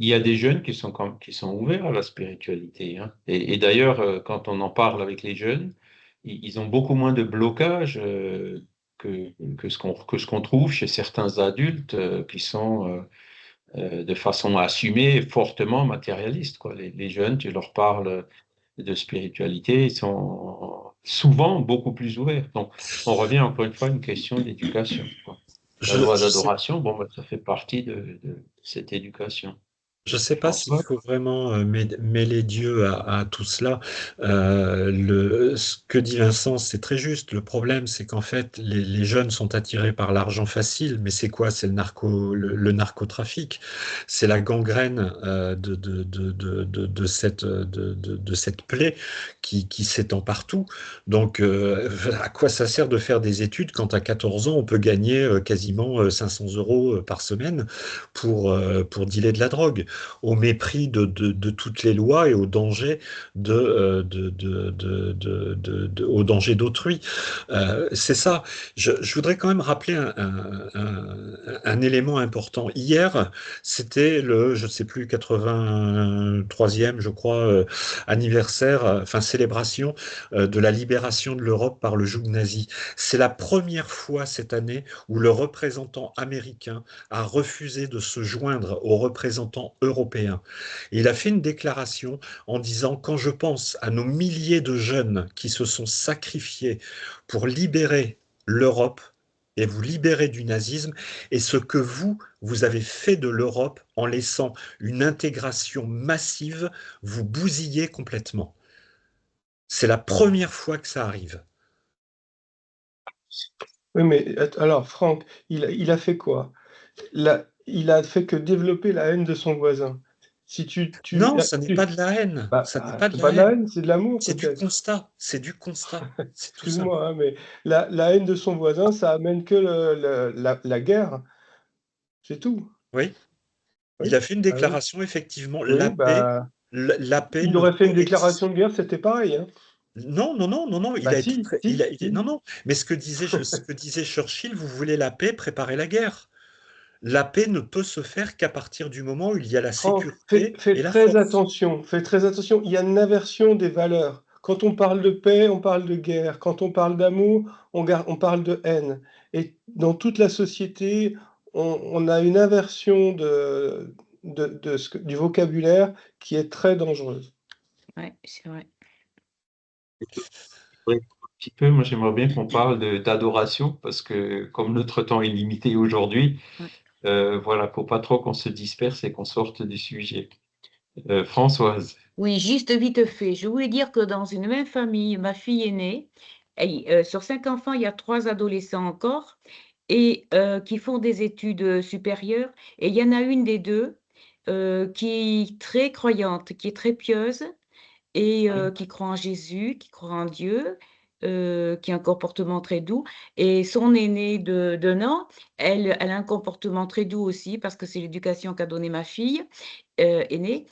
il y a des jeunes qui sont ouverts à la spiritualité. Et d'ailleurs, quand on en parle avec les jeunes, ils ont beaucoup moins de blocage que ce qu'on trouve chez certains adultes qui sont de façon assumée fortement matérialistes, quoi. Les jeunes, tu leur parles de spiritualité, ils sont souvent beaucoup plus ouverts. Donc, on revient encore une fois à une question d'éducation, quoi. La loi Je sais d'adoration, bon, ça fait partie de cette éducation. Je ne sais pas s'il François? faut vraiment mêler Dieu à tout cela. Ce que dit Vincent, c'est très juste. Le problème, c'est qu'en fait, les jeunes sont attirés par l'argent facile. Mais c'est quoi? C'est le narcotrafic. C'est la gangrène de cette plaie qui s'étend partout. Donc, à quoi ça sert de faire des études quand à 14 ans, on peut gagner quasiment 500 € par semaine pour dealer de la drogue? au mépris de toutes les lois et au danger au danger d'autrui. C'est ça. Je voudrais quand même rappeler un élément important. Hier, c'était le, je ne sais plus, 83e, je crois, anniversaire, enfin célébration de la libération de l'Europe par le joug nazi. C'est la première fois cette année où le représentant américain a refusé de se joindre aux représentants européens. Et il a fait une déclaration en disant, quand je pense à nos milliers de jeunes qui se sont sacrifiés pour libérer l'Europe et vous libérer du nazisme, et ce que vous avez fait de l'Europe en laissant une intégration massive vous bousiller complètement. C'est la première fois que ça arrive. Oui, mais alors, Franck, il a fait quoi? Il a fait que développer la haine de son voisin. Si Non, ça n'est pas de la haine. Ça n'est pas de c'est la pas de la haine. haine, c'est de l'amour C'est du peut-être. constat. C'est du constat. C'est tout ça. Excuse-moi, hein, mais la haine de son voisin, ça amène que la guerre. C'est tout. Oui. Oui, Il a fait une bah oui. déclaration, effectivement, Oui, bah, la paix il ne aurait fait une peut exister. déclaration de guerre, c'était pareil, hein. Non, non, non, non, non, il Bah a été si, très, si, non, si. non. Mais ce que disait Churchill, vous voulez la paix, préparez la guerre. La paix ne peut se faire qu'à partir du moment où il y a la Franck, sécurité fais et la très force. attention, fais très attention. Il y a une inversion des valeurs. Quand on parle de paix, on parle de guerre. Quand on parle d'amour, on parle de haine. Et dans toute la société, on a une inversion du vocabulaire qui est très dangereuse. Ouais, c'est vrai. Oui, un petit peu, moi j'aimerais bien qu'on parle d'adoration, parce que comme notre temps est limité aujourd'hui, Ouais. voilà, faut pas trop qu'on se disperse et qu'on sorte du sujet. Françoise. Oui, juste vite fait. Je voulais dire que dans une même famille, ma fille est née. Sur 5 enfants, il y a 3 adolescents encore et qui font des études supérieures. Et il y en a une des deux qui est très croyante, qui est très pieuse et qui croit en Jésus, qui croit en Dieu, qui a un comportement très doux. Et son aînée de 9 ans, elle a un comportement très doux aussi parce que c'est l'éducation qu'a donnée ma fille aînée.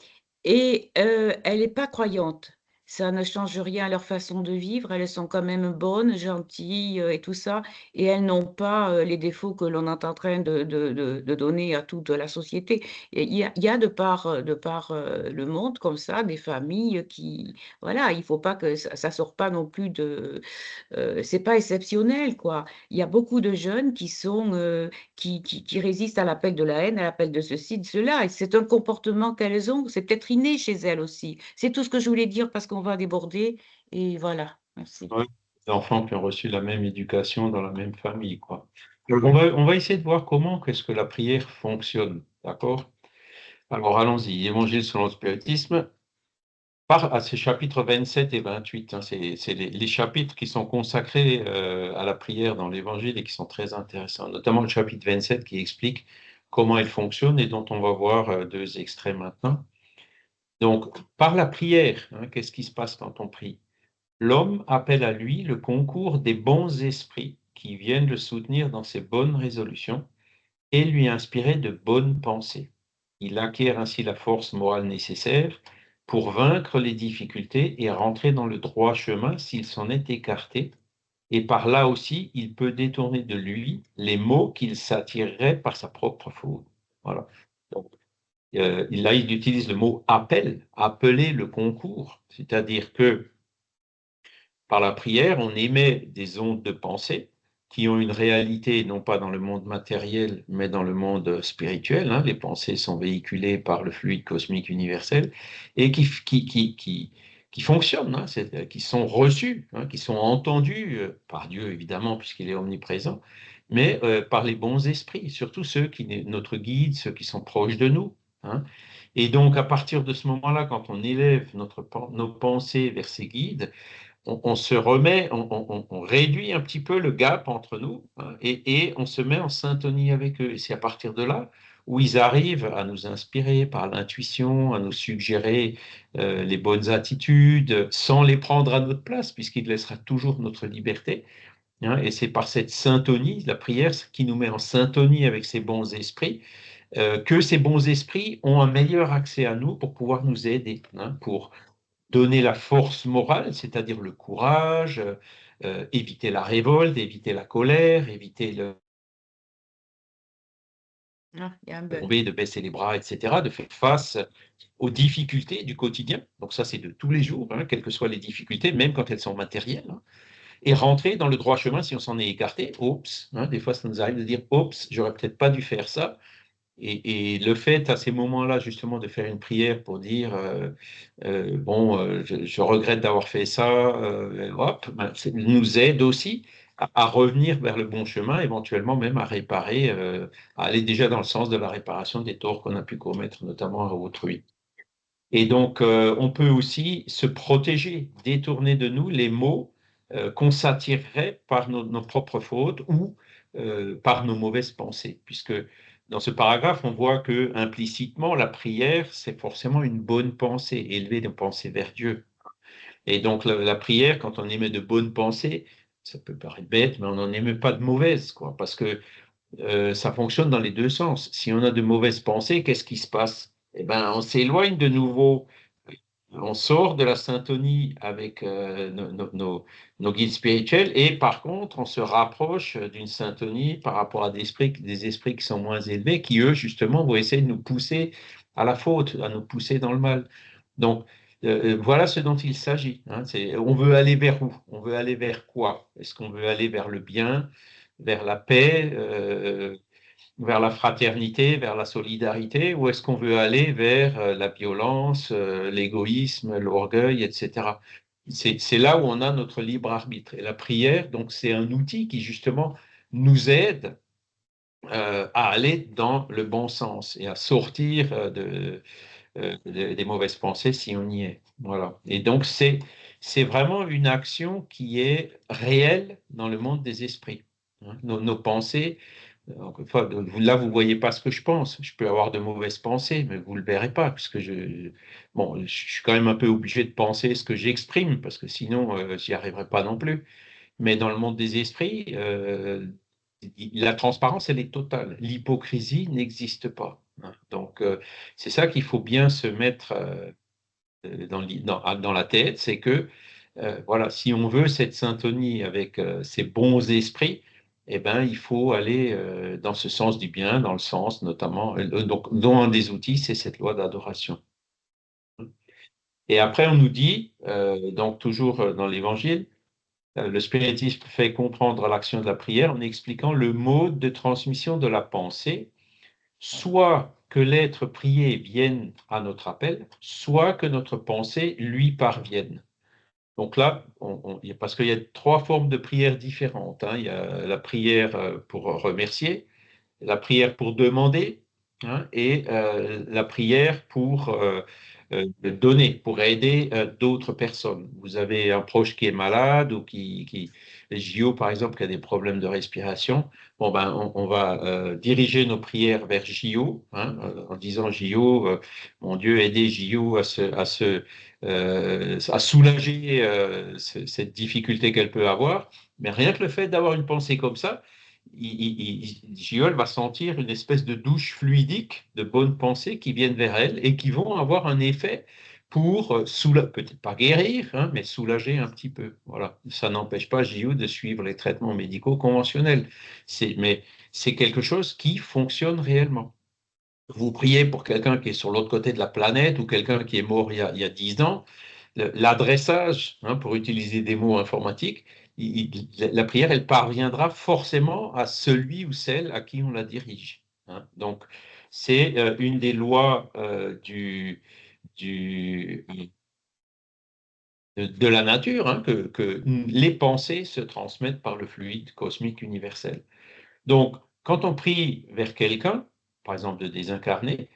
Et elle n'est pas croyante. Ça ne change rien à leur façon de vivre. Elles sont quand même bonnes, gentilles et tout ça. Et elles n'ont pas les défauts que l'on est en train de donner à toute la société. Et il y a de par le monde comme ça, des familles qui... Voilà, il ne faut pas que ça ne sort pas non plus de... c'est pas exceptionnel, quoi. Il y a beaucoup de jeunes qui sont... qui résistent à l'appel de la haine, à l'appel de ceci, de cela. Et c'est un comportement qu'elles ont. C'est peut-être inné chez elles aussi. C'est tout ce que je voulais dire parce qu'on va déborder. Et voilà. Merci. Oui, des enfants qui ont reçu la même éducation dans la même famille, quoi. On va essayer de voir comment est-ce que la prière fonctionne, d'accord? Alors allons-y, Évangile selon le spiritisme, à ces chapitres 27 et 28, hein, c'est les chapitres qui sont consacrés à la prière dans l'Évangile et qui sont très intéressants, notamment le chapitre 27 qui explique comment elle fonctionne et dont on va voir 2 extraits maintenant. Donc, par la prière, hein, qu'est-ce qui se passe quand on prie? L'homme appelle à lui le concours des bons esprits qui viennent le soutenir dans ses bonnes résolutions et lui inspirer de bonnes pensées. Il acquiert ainsi la force morale nécessaire pour vaincre les difficultés et rentrer dans le droit chemin s'il s'en est écarté. Et par là aussi, il peut détourner de lui les maux qu'il s'attirerait par sa propre faute. Voilà. Donc, là, il utilise le mot appel, appeler le concours, c'est-à-dire que par la prière, on émet des ondes de pensée qui ont une réalité, non pas dans le monde matériel, mais dans le monde spirituel. Hein. Les pensées sont véhiculées par le fluide cosmique universel et qui fonctionnent, hein, qui sont reçues, hein, qui sont entendues par Dieu, évidemment, puisqu'il est omniprésent, mais par les bons esprits, surtout ceux qui sont notre guide, ceux qui sont proches de nous. Hein. Et donc, à partir de ce moment-là, quand on élève nos pensées vers ces guides, on se remet, on réduit un petit peu le gap entre nous, hein, et on se met en syntonie avec eux. Et c'est à partir de là où ils arrivent à nous inspirer par l'intuition, à nous suggérer les bonnes attitudes, sans les prendre à notre place, puisqu'il laissera toujours notre liberté. Hein, et c'est par cette syntonie, la prière, qui nous met en syntonie avec ces bons esprits, que ces bons esprits ont un meilleur accès à nous pour pouvoir nous aider, hein, pour donner la force morale, c'est-à-dire le courage, éviter la révolte, éviter la colère, éviter le Ah, il y a un bug. tomber, de baisser les bras, etc., de faire face aux difficultés du quotidien. Donc ça, c'est de tous les jours, hein, quelles que soient les difficultés, même quand elles sont matérielles, hein, et rentrer dans le droit chemin si on s'en est écarté. Oups, hein, des fois, ça nous arrive de dire, oups, j'aurais peut-être pas dû faire ça. Et le fait à ces moments-là, justement, de faire une prière pour dire bon, je regrette d'avoir fait ça, hop, ben, nous aide aussi à revenir vers le bon chemin, éventuellement même à réparer, à aller déjà dans le sens de la réparation des torts qu'on a pu commettre, notamment à autrui. Et donc, on peut aussi se protéger, détourner de nous les maux qu'on s'attirerait par nos propres fautes ou par nos mauvaises pensées. Puisque dans ce paragraphe, on voit que implicitement, la prière, c'est forcément une bonne pensée, élever nos pensées vers Dieu. Et donc, la prière, quand on émet de bonnes pensées, ça peut paraître bête, mais on n'en émet pas de mauvaises, quoi, parce que ça fonctionne dans les deux sens. Si on a de mauvaises pensées, qu'est-ce qui se passe? Eh ben, on s'éloigne de nouveau, on sort de la syntonie avec nos guides spirituels et par contre, on se rapproche d'une syntonie par rapport à des esprits qui sont moins élevés, qui eux, justement, vont essayer de nous pousser à la faute, à nous pousser dans le mal. Donc, voilà ce dont il s'agit, hein. On veut aller vers où? On veut aller vers quoi? Est-ce qu'on veut aller vers le bien, vers la paix, vers la fraternité, vers la solidarité, ou est-ce qu'on veut aller vers la violence, l'égoïsme, l'orgueil, etc. C'est là où on a notre libre arbitre. Et la prière, donc, c'est un outil qui justement nous aide à aller dans le bon sens et à sortir des mauvaises pensées si on y est. Voilà. Et donc, c'est vraiment une action qui est réelle dans le monde des esprits, hein. Nos pensées, encore une fois, là, vous ne voyez pas ce que je pense. Je peux avoir de mauvaises pensées, mais vous ne le verrez pas, puisque bon, je suis quand même un peu obligé de penser ce que j'exprime, parce que sinon, j'y arriverai pas non plus. Mais dans le monde des esprits, la transparence, elle est totale. L'hypocrisie n'existe pas, hein. Donc, c'est ça qu'il faut bien se mettre dans la tête, c'est que, voilà, si on veut cette syntonie avec ces bons esprits, eh ben, il faut aller dans ce sens du bien, dans le sens notamment, donc, dont un des outils, c'est cette loi d'adoration. Et après, on nous dit, donc toujours dans l'Évangile, le spiritisme fait comprendre l'action de la prière en expliquant le mode de transmission de la pensée, soit que l'être prié vienne à notre appel, soit que notre pensée lui parvienne. Donc là, parce qu'il y a trois formes de prière différentes, hein. Il y a la prière pour remercier, la prière pour demander, hein, et la prière pour donner, pour aider d'autres personnes. Vous avez un proche qui est malade ou JO par exemple, qui a des problèmes de respiration. Bon, ben, on va diriger nos prières vers JO, hein, en disant JO, mon Dieu, aidez JO à soulager cette difficulté qu'elle peut avoir. Mais rien que le fait d'avoir une pensée comme ça, Giol va sentir une espèce de douche fluidique de bonnes pensées qui viennent vers elle et qui vont avoir un effet pour peut-être pas guérir, hein, mais soulager un petit peu. Voilà. Ça n'empêche pas Gio de suivre les traitements médicaux conventionnels. Mais c'est quelque chose qui fonctionne réellement. Vous priez pour quelqu'un qui est sur l'autre côté de la planète ou quelqu'un qui est mort il y a 10 ans, l'adressage, hein, pour utiliser des mots informatiques, la prière, elle parviendra forcément à celui ou celle à qui on la dirige, hein. Donc, c'est une des lois de la nature, hein, que les pensées se transmettent par le fluide cosmique universel. Donc, quand on prie vers quelqu'un, par exemple de désincarner,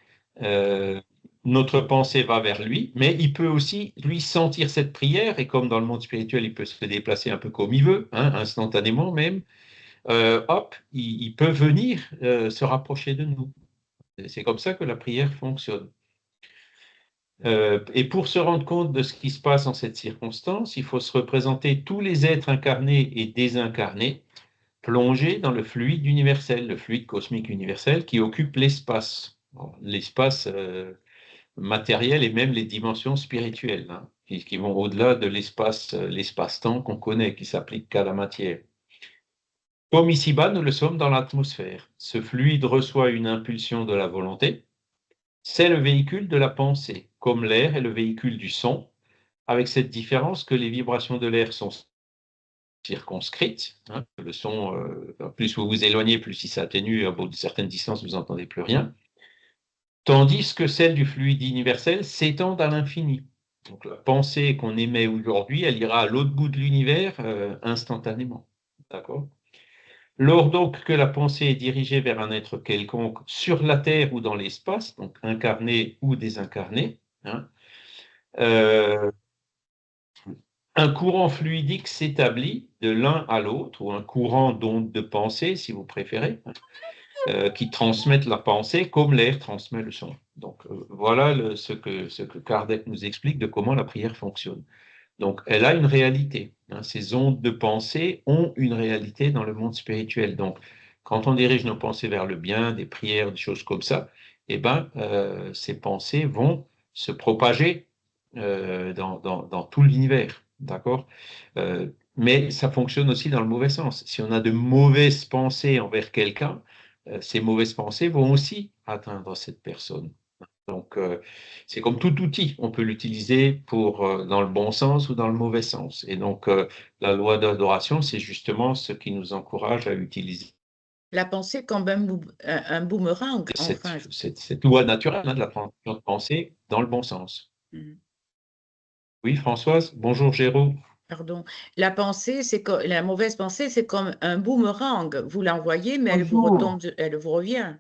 euh, notre pensée va vers lui, mais il peut aussi, lui, sentir cette prière, et comme dans le monde spirituel, il peut se déplacer un peu comme il veut, hein, instantanément même, hop, il peut venir se rapprocher de nous. C'est comme ça que la prière fonctionne. Et pour se rendre compte de ce qui se passe en cette circonstance, il faut se représenter tous les êtres incarnés et désincarnés plongé dans le fluide universel, le fluide cosmique universel qui occupe l'espace. L'espace matériel et même les dimensions spirituelles, hein, qui vont au-delà de l'espace-temps qu'on connaît, qui s'applique qu'à la matière. Comme ici-bas, nous le sommes dans l'atmosphère. Ce fluide reçoit une impulsion de la volonté. C'est le véhicule de la pensée, comme l'air est le véhicule du son, avec cette différence que les vibrations de l'air sont circonscrites. Hein, le son, plus vous vous éloignez, plus il s'atténue, à bout de certaines distances, vous n'entendez plus rien. Tandis que celle du fluide universel s'étend à l'infini. Donc la pensée qu'on émet aujourd'hui, elle ira à l'autre bout de l'univers instantanément. D'accord ? Lors donc que la pensée est dirigée vers un être quelconque sur la Terre ou dans l'espace, donc incarné ou désincarné, hein, un courant fluidique s'établit de l'un à l'autre, ou un courant d'ondes de pensée, si vous préférez, qui transmettent la pensée comme l'air transmet le son. Donc voilà ce que Kardec nous explique de comment la prière fonctionne. Donc elle a une réalité. Hein, ces ondes de pensée ont une réalité dans le monde spirituel. Donc quand on dirige nos pensées vers le bien, des prières, des choses comme ça, eh ben, ces pensées vont se propager dans tout l'univers. D'accord? Mais ça fonctionne aussi dans le mauvais sens. Si on a de mauvaises pensées envers quelqu'un, ces mauvaises pensées vont aussi atteindre cette personne. Donc, c'est comme tout outil, on peut l'utiliser dans le bon sens ou dans le mauvais sens. Et donc, la loi d'adoration, c'est justement ce qui nous encourage à utiliser La pensée comme un boomerang, enfin. cette loi naturelle, hein, de la transmission de pensée dans le bon sens. Oui, Françoise, bonjour Géraud. Pardon. La pensée, la mauvaise pensée, c'est comme un boomerang. Vous l'envoyez, mais elle vous Bonjour. retombe, elle vous revient.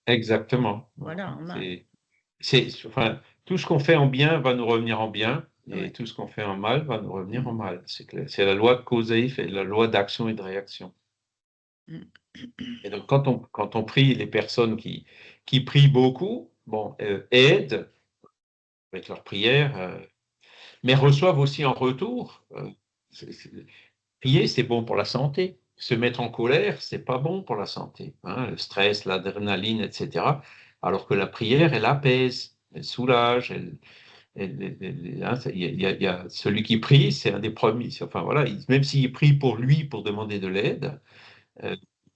Exactement. Voilà, en mal. Enfin, tout ce qu'on fait en bien va nous revenir en bien, et Ouais. tout ce qu'on fait en mal va nous revenir en mal. C'est clair. C'est la loi de cause à effet, la loi d'action et de réaction. Et donc, quand on prie, les personnes qui prient beaucoup, bon, aident avec leur prière, mais reçoivent aussi en retour. Prier, c'est bon pour la santé. Se mettre en colère, c'est pas bon pour la santé. Hein, le stress, l'adrénaline, etc. Alors que la prière, elle apaise, elle soulage. Hein, il y a celui qui prie, c'est un des premiers. Enfin voilà, même s'il prie pour lui, pour demander de l'aide,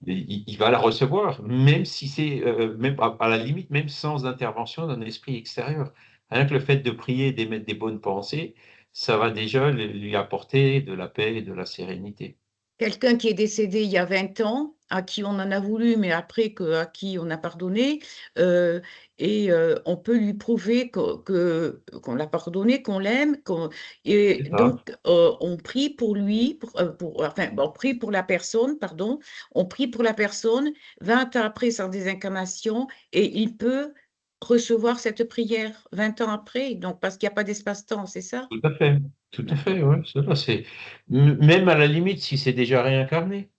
il va la recevoir, même si c'est, même à la limite, même sans intervention d'un esprit extérieur. Rien que le fait de prier et d'émettre des bonnes pensées, ça va déjà lui apporter de la paix et de la sérénité. Quelqu'un qui est décédé il y a 20 ans, à qui on en a voulu, mais après à qui on a pardonné, et on peut lui prouver qu'on l'a pardonné, qu'on l'aime, et C'est ça. donc on prie pour lui, enfin, on prie pour la personne, pardon, on prie pour la personne 20 ans après sa désincarnation, et il peut recevoir cette prière 20 ans après, donc parce qu'il n'y a pas d'espace-temps, c'est ça? Tout à fait. Tout à fait, ouais. Même à la limite, si c'est déjà réincarné.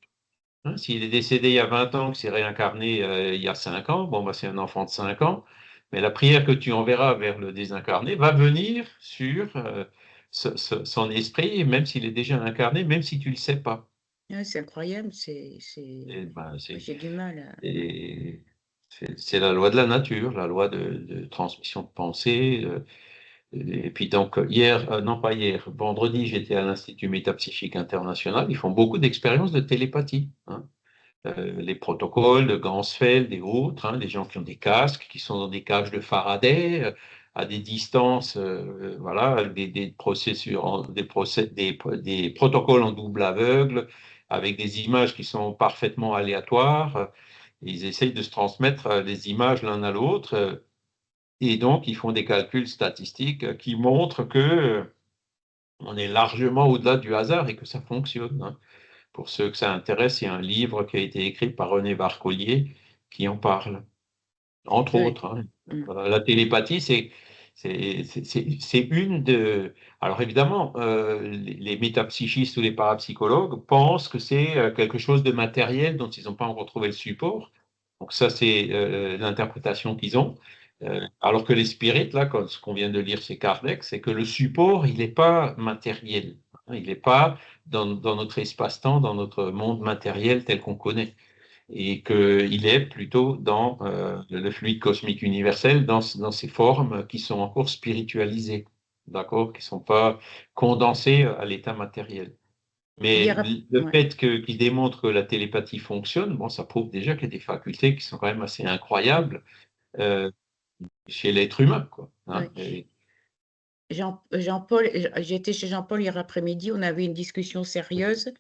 Hein, s'il est décédé il y a 20 ans, que c'est réincarné il y a 5 ans, bon, bah, c'est un enfant de 5 ans, mais la prière que tu enverras vers le désincarné va venir sur son esprit, même s'il est déjà incarné, même si tu ne le sais pas. Ouais, c'est incroyable, Et, ben, j'ai du mal à... et c'est la loi de la nature, la loi de transmission de pensée. Et puis donc, non pas hier, vendredi, j'étais à l'Institut Métapsychique International. Ils font beaucoup d'expériences de télépathie. Hein. Les protocoles de Gansfeld et autres, hein, des gens qui ont des casques, qui sont dans des cages de Faraday, à des distances, voilà, avec des protocoles en double aveugle, avec des images qui sont parfaitement aléatoires. Ils essayent de se transmettre les images l'un à l'autre, et donc ils font des calculs statistiques qui montrent que on est largement au-delà du hasard et que ça fonctionne. Hein. Pour ceux que ça intéresse, il y a un livre qui a été écrit par René Barcollier qui en parle, entre Oui. autres. Hein. La télépathie, c'est une de... Alors évidemment, les métapsychistes ou les parapsychologues pensent que c'est quelque chose de matériel dont ils n'ont pas encore trouvé le support. Donc ça, c'est l'interprétation qu'ils ont. Alors que les spirites, là, ce qu'on vient de lire chez Kardec, c'est que le support, il n'est pas matériel. Hein, il n'est pas dans notre espace-temps, dans notre monde matériel tel qu'on connaît. Et qu'il est plutôt dans le fluide cosmique universel, dans ces formes qui sont encore spiritualisées, d'accord, qui ne sont pas condensées à l'état matériel. Mais le ouais. fait qu'il démontre que la télépathie fonctionne, bon, ça prouve déjà qu'il y a des facultés qui sont quand même assez incroyables chez l'être humain, quoi, hein. Ouais. Jean-Paul, j'étais chez Jean-Paul hier après-midi, on avait une discussion sérieuse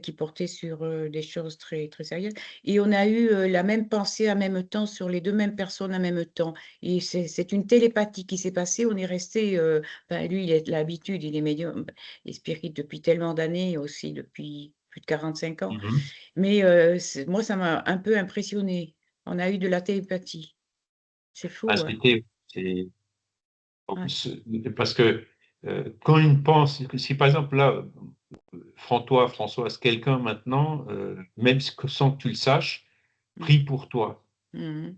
qui portait sur des choses très, très sérieuses. Et on a eu la même pensée en même temps sur les deux mêmes personnes en même temps. Et c'est une télépathie qui s'est passée. On est resté, lui, il a l'habitude, il est médium, il est spirit depuis tellement d'années, aussi depuis plus de 45 ans. Mhm. Mais moi, ça m'a un peu impressionné. On a eu de la télépathie. C'est fou, Ah, hein. c'est Ouais. parce que quand une pense, si par exemple là, Françoise, quelqu'un maintenant, même sans que tu le saches, prie pour toi. Mhm.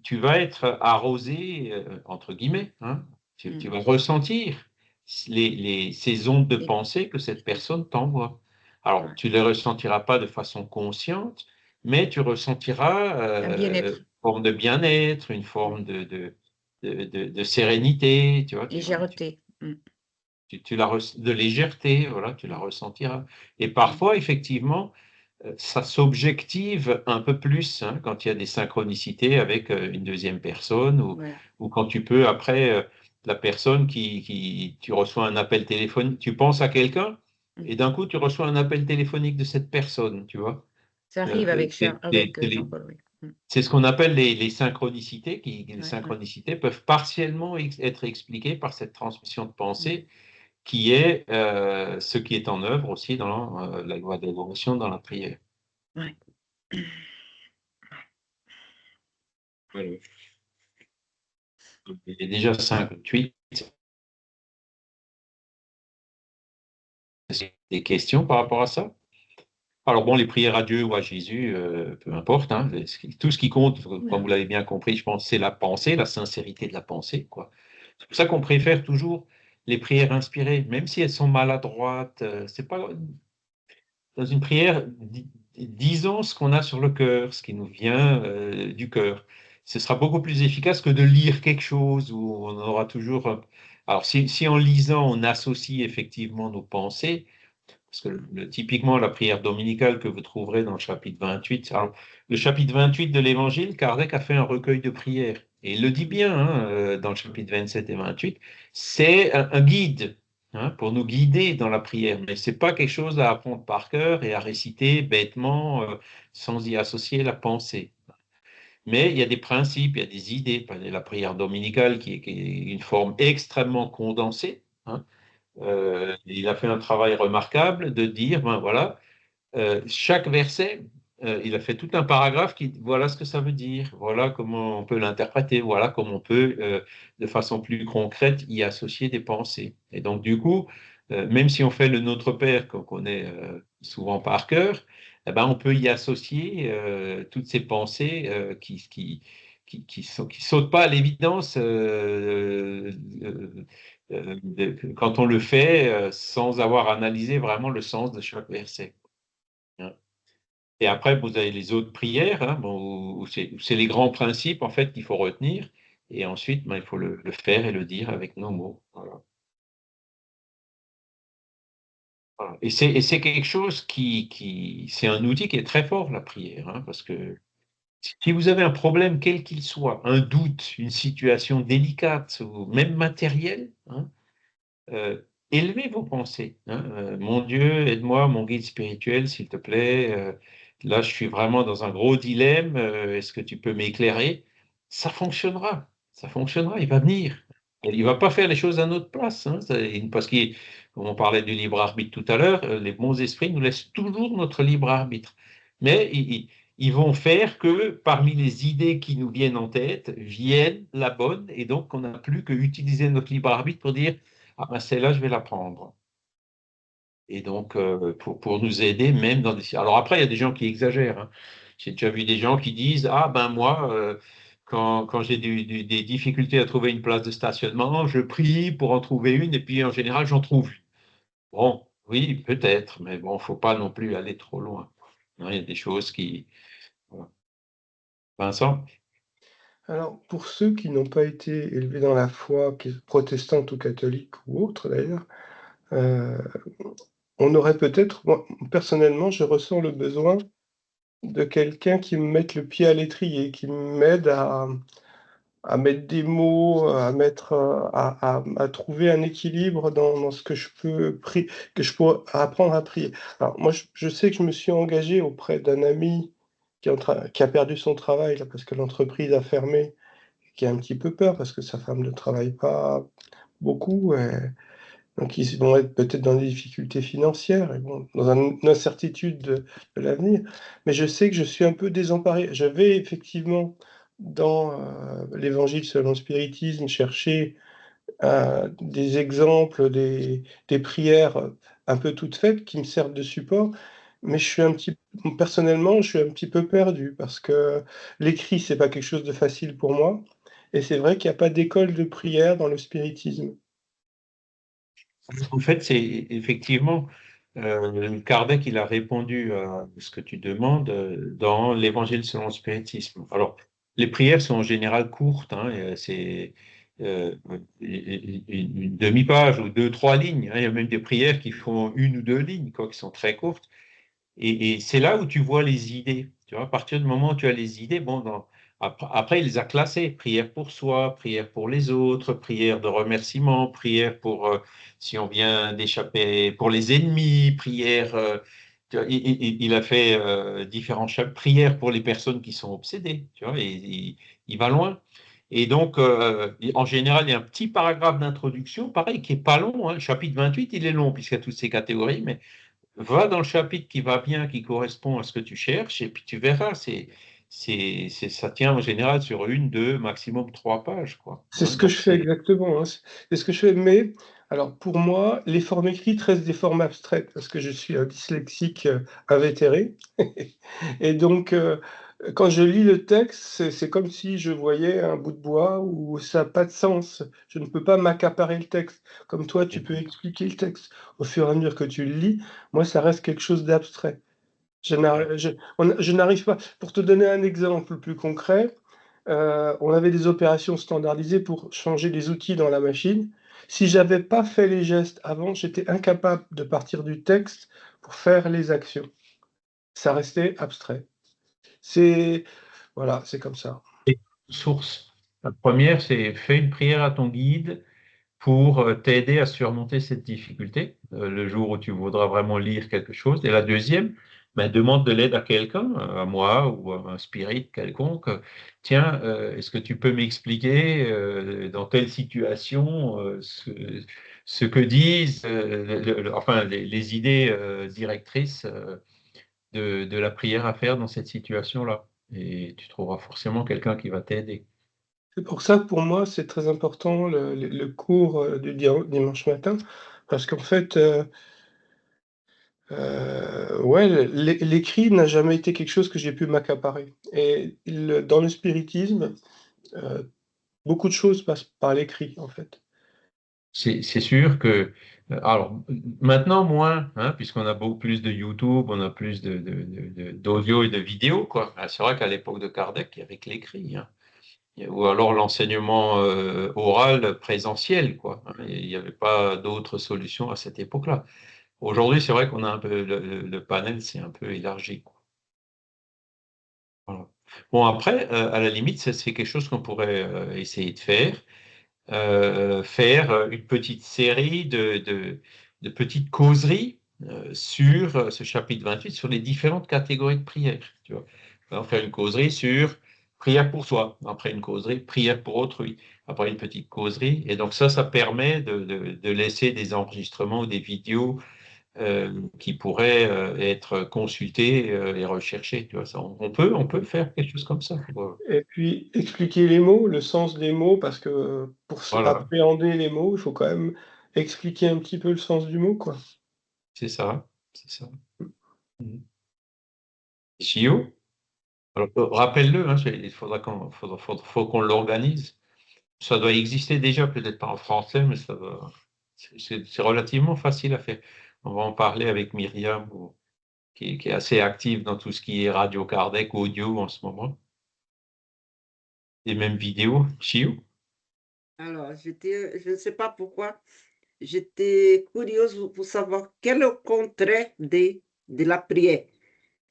Tu vas être arrosé, entre guillemets, hein. Tu Mhm. vas ressentir ces ondes de Et- pensée que cette personne t'envoie. Alors, ouais. tu ne les ressentiras pas de façon consciente, mais tu ressentiras Un une bien-être, forme de bien-être, une forme de sérénité, tu vois, légèreté. de légèreté, voilà, tu la ressentiras. Et Mm. parfois, effectivement, ça s'objective un peu plus, hein, quand il y a des synchronicités avec une deuxième personne Voilà. ou quand tu peux, après, la personne tu reçois un appel téléphonique, tu penses à quelqu'un Mm. et d'un coup, tu reçois un appel téléphonique de cette personne, tu vois. Ça arrive avec, avec C'est Jean-Paul, oui. c'est ce qu'on appelle les synchronicités. Les Ouais, ouais. synchronicités peuvent partiellement être expliquées par cette transmission de Mm. pensée qui est ce qui est en œuvre aussi dans la loi de l'évolution, dans la prière. Ouais. Voilà. Il y a déjà 58. Des questions par rapport à ça? Alors bon, les prières à Dieu ou à Jésus, peu importe, hein, tout ce qui compte, comme vous Voilà. l'avez bien compris, je pense, c'est la pensée, la sincérité de la pensée, quoi. C'est pour ça qu'on préfère toujours les prières inspirées, même si elles sont maladroites. C'est pas dans une prière, disons ce qu'on a sur le cœur, ce qui nous vient du cœur. Ce sera beaucoup plus efficace que de lire quelque chose où on aura toujours. Alors si en lisant on associe effectivement nos pensées. Parce que typiquement, la prière dominicale que vous trouverez dans le chapitre 28, alors, le chapitre 28 de l'Évangile, Kardec a fait un recueil de prières. Et il le dit bien, hein, dans le chapitre 27 et 28, c'est un guide, hein, pour nous guider dans la prière. Mais ce n'est pas quelque chose à apprendre par cœur et à réciter bêtement, sans y associer la pensée. Mais il y a des principes, il y a des idées. La prière dominicale qui est une forme extrêmement condensée, hein. Il a fait un travail remarquable de dire, ben voilà, chaque verset, il a fait tout un paragraphe qui, voilà ce que ça veut dire, voilà comment on peut l'interpréter, voilà comment on peut, de façon plus concrète, y associer des pensées. Et donc, du coup, même si on fait le Notre Père, qu'on connaît souvent par cœur, eh ben, on peut y associer toutes ces pensées qui sautent pas à l'évidence quand on le fait sans avoir analysé vraiment le sens de chaque verset, hein. Et après, vous avez les autres prières, hein, bon, où c'est les grands principes en fait qu'il faut retenir. Et ensuite, ben, il faut le faire et le dire avec nos mots. Voilà. Voilà. Et c'est quelque chose c'est un outil qui est très fort, la prière, hein, parce que si vous avez un problème, quel qu'il soit, un doute, une situation délicate ou même matérielle, hein, euh, élevez vos pensées, hein. Mon Dieu, aide-moi, mon guide spirituel, s'il te plaît. Là, je suis vraiment dans un gros dilemme. Est-ce que tu peux m'éclairer? Ça fonctionnera. Ça fonctionnera. Il va venir. Il ne va pas faire les choses à notre place, hein. Parce qu'on comme on parlait du libre arbitre tout à l'heure, les bons esprits nous laissent toujours notre libre arbitre. Mais ils vont faire que parmi les idées qui nous viennent en tête, vienne la bonne, et donc on n'a plus qu'à utiliser notre libre arbitre pour dire ah ben celle-là, je vais la prendre. Et donc, pour nous aider, même dans des... Alors après, il y a des gens qui exagèrent, hein. J'ai déjà vu des gens qui disent, ah ben moi, quand j'ai des difficultés à trouver une place de stationnement, je prie pour en trouver une, et puis en général, j'en trouve une. Bon, Oui, peut-être, mais bon, faut pas non plus aller trop loin. Il y a des choses qui... voilà. Vincent? Alors, pour ceux qui n'ont pas été élevés dans la foi, protestante ou catholique ou autre d'ailleurs, on aurait peut-être, moi, personnellement, je ressens le besoin de quelqu'un qui me mette le pied à l'étrier, qui m'aide à mettre des mots, à trouver un équilibre dans ce que je peux que je peux apprendre à prier. Alors moi, je sais que je me suis engagé auprès d'un ami qui a perdu son travail là, parce que l'entreprise a fermé, qui a un petit peu peur parce que sa femme ne travaille pas beaucoup, donc ils vont être peut-être dans des difficultés financières et bon, dans une incertitude de l'avenir. Mais je sais que je suis un peu désemparé. Je vais effectivement dans, l'Évangile selon le spiritisme chercher, des exemples, des prières, un peu toutes faites qui me servent de support, mais personnellement, je suis un petit peu perdu parce que l'écrit, c'est pas quelque chose de facile pour moi et c'est vrai qu'il y a pas d'école de prière dans le spiritisme. En fait, c'est effectivement, Kardec, il a répondu à ce que tu demandes dans l'Évangile selon le spiritisme. Alors, les prières sont en général courtes, hein, et, c'est une demi-page ou deux, trois lignes, hein. Il y a même des prières qui font une ou deux lignes, quoi, qui sont très courtes. Et c'est là où tu vois les idées. Tu vois, à partir du moment où tu as les idées, bon, après, il les a classées. Prière pour soi, prière pour les autres, prière de remerciement, prière pour si on vient d'échapper, pour les ennemis, prière. Tu vois, il a fait différents chapitres, prières pour les personnes qui sont obsédées. Tu vois, et il va loin. Et donc, en général, il y a un petit paragraphe d'introduction, pareil, qui est pas long, hein. Le chapitre 28, il est long, puisqu'il y a toutes ces catégories, mais va dans le chapitre qui va bien, qui correspond à ce que tu cherches, et puis tu verras, ça tient en général sur une, deux, maximum trois pages, quoi, C'est hein. ce que Donc je fais c'est exactement, hein. C'est ce que je fais, mais alors pour moi, les formes écrites restent des formes abstraites parce que je suis un dyslexique, invétéré et donc quand je lis le texte, c'est comme si je voyais un bout de bois où ça a pas de sens. Je ne peux pas m'accaparer le texte. Comme toi, tu peux expliquer le texte au fur et à mesure que tu le lis. Moi, ça reste quelque chose d'abstrait. Je n'arrive pas pour te donner un exemple plus concret, on avait des opérations standardisées pour changer des outils dans la machine. Si j'avais pas fait les gestes avant, j'étais incapable de partir du texte pour faire les actions. Ça restait abstrait. C'est voilà, c'est comme ça. source. La première, c'est fais une prière à ton guide pour t'aider à surmonter cette difficulté le jour où tu voudras vraiment lire quelque chose. Et la deuxième, ben, demande de l'aide à quelqu'un, à moi ou à un spirit quelconque. Tiens, est-ce que tu peux m'expliquer dans telle situation ce que disent enfin, les idées directrices de la prière à faire dans cette situation-là? Et tu trouveras forcément quelqu'un qui va t'aider. C'est pour ça que pour moi, c'est très important le cours, du dimanche matin parce qu'en fait, ouais, l'écrit n'a jamais été quelque chose que j'ai pu m'accaparer et dans le spiritisme, heu, beaucoup de choses passent par l'écrit, en fait. C'est sûr que, alors maintenant moins, hein, puisqu'on a beaucoup plus de YouTube, on a plus d'audio et de vidéos, quoi. Ah, c'est vrai qu'à l'époque de Kardec, il y avait que l'écrit, hein. Ou alors l'enseignement oral présentiel, quoi, hein. Il n'y avait pas d'autres solutions à cette époque-là. Aujourd'hui, c'est vrai qu'on a un peu le panel s'est un peu élargi, quoi. Voilà. Bon, après, à la limite, ça, c'est quelque chose qu'on pourrait essayer de faire. Faire une petite série de petites causeries sur ce chapitre 28, sur les différentes catégories de prières. Tu vois. On faire une causerie sur prière pour soi, après une causerie prière pour autrui, après une petite causerie. Et donc ça permet de laisser des enregistrements ou des vidéos qui pourraient être consultés et recherchés. Tu vois. Ça, on peut faire quelque chose comme ça. Et puis expliquer les mots, le sens des mots, parce que pour Voilà, appréhender les mots, il faut quand même expliquer un petit peu le sens du mot, quoi. c'est ça. C'est ça. Mhm. Chio, alors, rappelle-le, hein, il faut qu'on l'organise. Ça doit exister déjà, peut-être pas en français, mais c'est relativement facile à faire. on va en parler avec Myriam, qui est assez active dans tout ce qui est Radio Kardec, audio en ce moment, et même vidéo. Chio? Alors, je ne sais pas pourquoi, j'étais curieuse pour savoir quel est le contraire de la prière.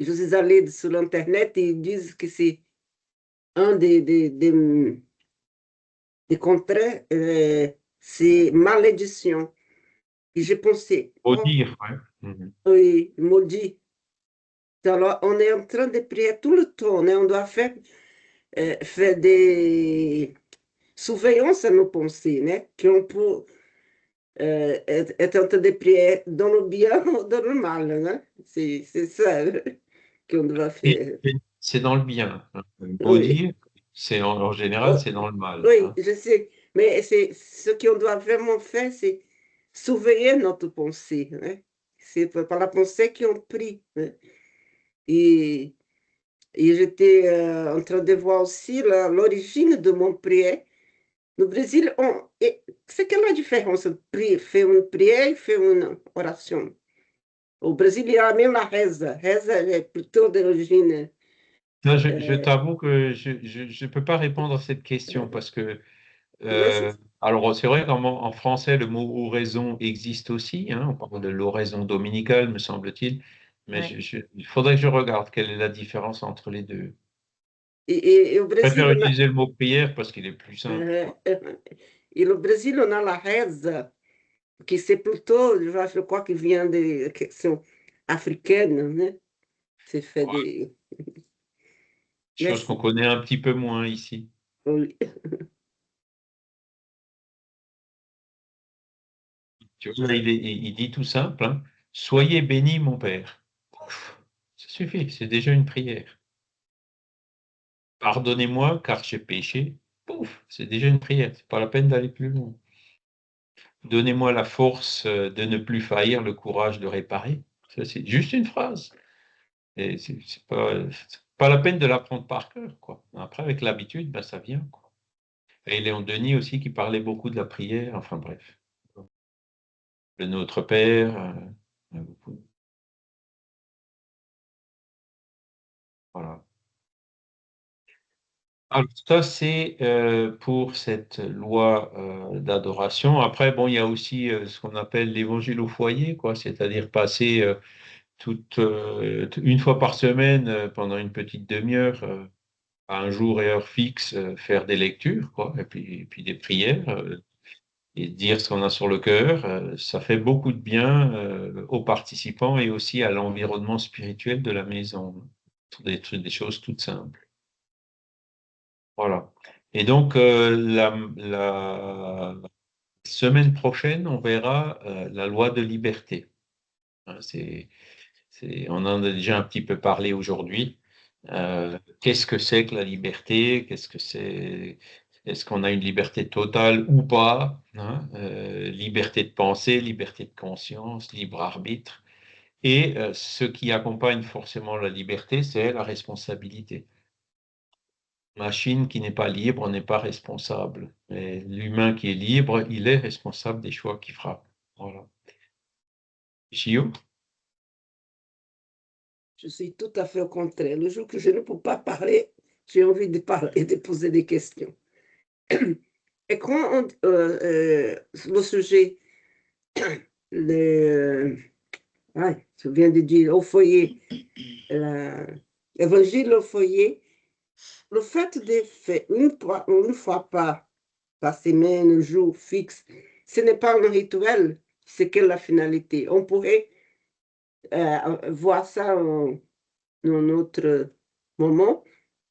Je suis allée sur l'Internet et ils disent que c'est un des contraires, c'est malédiction. Et j'ai pensé, Au oh, dire, ouais. Mhm. oui, maudit. Alors, on est en train de prier tout le temps, hein. On doit faire des surveillances à nos pensées, hein, qu'on peut être en train de prier dans le bien ou dans le mal, hein. C'est ça qu'on doit Et faire. c'est dans le bien, hein. Beau Oui. dire, c'est en général, Oh, c'est dans le mal, oui, hein. je sais, mais c'est ce qu'on doit vraiment faire, c'est surveiller notre pensée, hein. C'est par la pensée qu'on prie, hein. Et, et j'étais en train de voir aussi l'origine de mon prière. No Brésil, c'est quelle la différence entre faire une prière et faire une oração? Au Brésil, il y a même la reza. Reza est plutôt d'origine. Là, je euh, t'avoue que je peux pas répondre à cette question parce que, mais alors c'est vrai en français, le mot oraison existe aussi, hein, on parle de l'oraison dominicale, me semble-t-il, mais Ouais. il faudrait que je regarde quelle est la différence entre les deux. et au Je Brésil, préfère utiliser le mot prière parce qu'il est plus simple, euh, quoi. et au Brésil, on a la reza, que c'est plutôt, je crois, qui vient des questions africaines, hein. C'est fait Ouais, des. chose qu'on Merci. connaît un petit peu moins ici. Oui. Tu vois, là, il dit tout simple, hein, soyez béni, mon Père. Ça suffit, c'est déjà une prière. Pardonnez-moi car j'ai péché. Pouf, c'est déjà une prière. C'est pas la peine d'aller plus loin. Donnez-moi la force de ne plus faillir, le courage de réparer. Ça, c'est juste une phrase. Et c'est pas la peine de l'apprendre par cœur, quoi. Après, avec l'habitude, ben, ça vient, quoi. Et Léon Denis aussi qui parlait beaucoup de la prière. Enfin bref, le Notre Père. Beaucoup. Voilà. Alors, ça, c'est pour cette loi d'adoration. Après, bon, il y a aussi ce qu'on appelle l'évangile au foyer, quoi, c'est-à-dire passer une fois par semaine pendant une petite demi-heure à un jour et heure fixe, faire des lectures, quoi, et puis des prières et dire ce qu'on a sur le cœur. Ça fait beaucoup de bien aux participants et aussi à l'environnement spirituel de la maison. Des choses toutes simples. Voilà. Et donc, la semaine prochaine, on verra la loi de liberté. Hein, on en a déjà un petit peu parlé aujourd'hui. Qu'est-ce que c'est que la liberté? Qu'est-ce que c'est? Est-ce qu'on a une liberté totale ou pas? Hein, liberté de pensée, liberté de conscience, libre arbitre. Et ce qui accompagne forcément la liberté, c'est la responsabilité. Machine qui n'est pas libre n'est pas responsable. Mais l'humain qui est libre, il est responsable des choix qu'il fera. Voilà. Gio? Je suis tout à fait au contraire. Le jour que je ne peux pas parler, j'ai envie de parler et de poser des questions. Et quand le sujet, le, je viens de dire au foyer, l'évangile au foyer, le fait de faire une fois par semaine, un jour fixe, ce n'est pas un rituel, c'est que la finalité. On pourrait voir ça en un autre moment,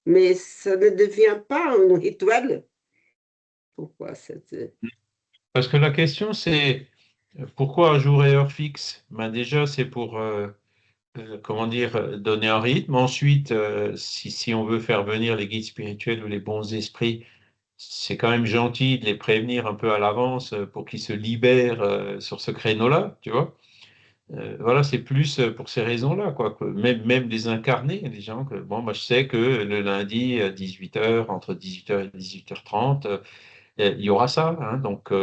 mais ça ne devient pas un rituel. Pourquoi cette... Parce que la question, c'est pourquoi un jour et heure fixe? Ben déjà, c'est pour, comment dire, donner un rythme. Ensuite, si on veut faire venir les guides spirituels ou les bons esprits, c'est quand même gentil de les prévenir un peu à l'avance pour qu'ils se libèrent sur ce créneau-là, tu vois. Voilà, c'est plus pour ces raisons-là, quoi. Même les incarnés, les gens que, bon, bah, je sais que le lundi à 18h, entre 18h et 18h30, il y aura ça, hein. Donc,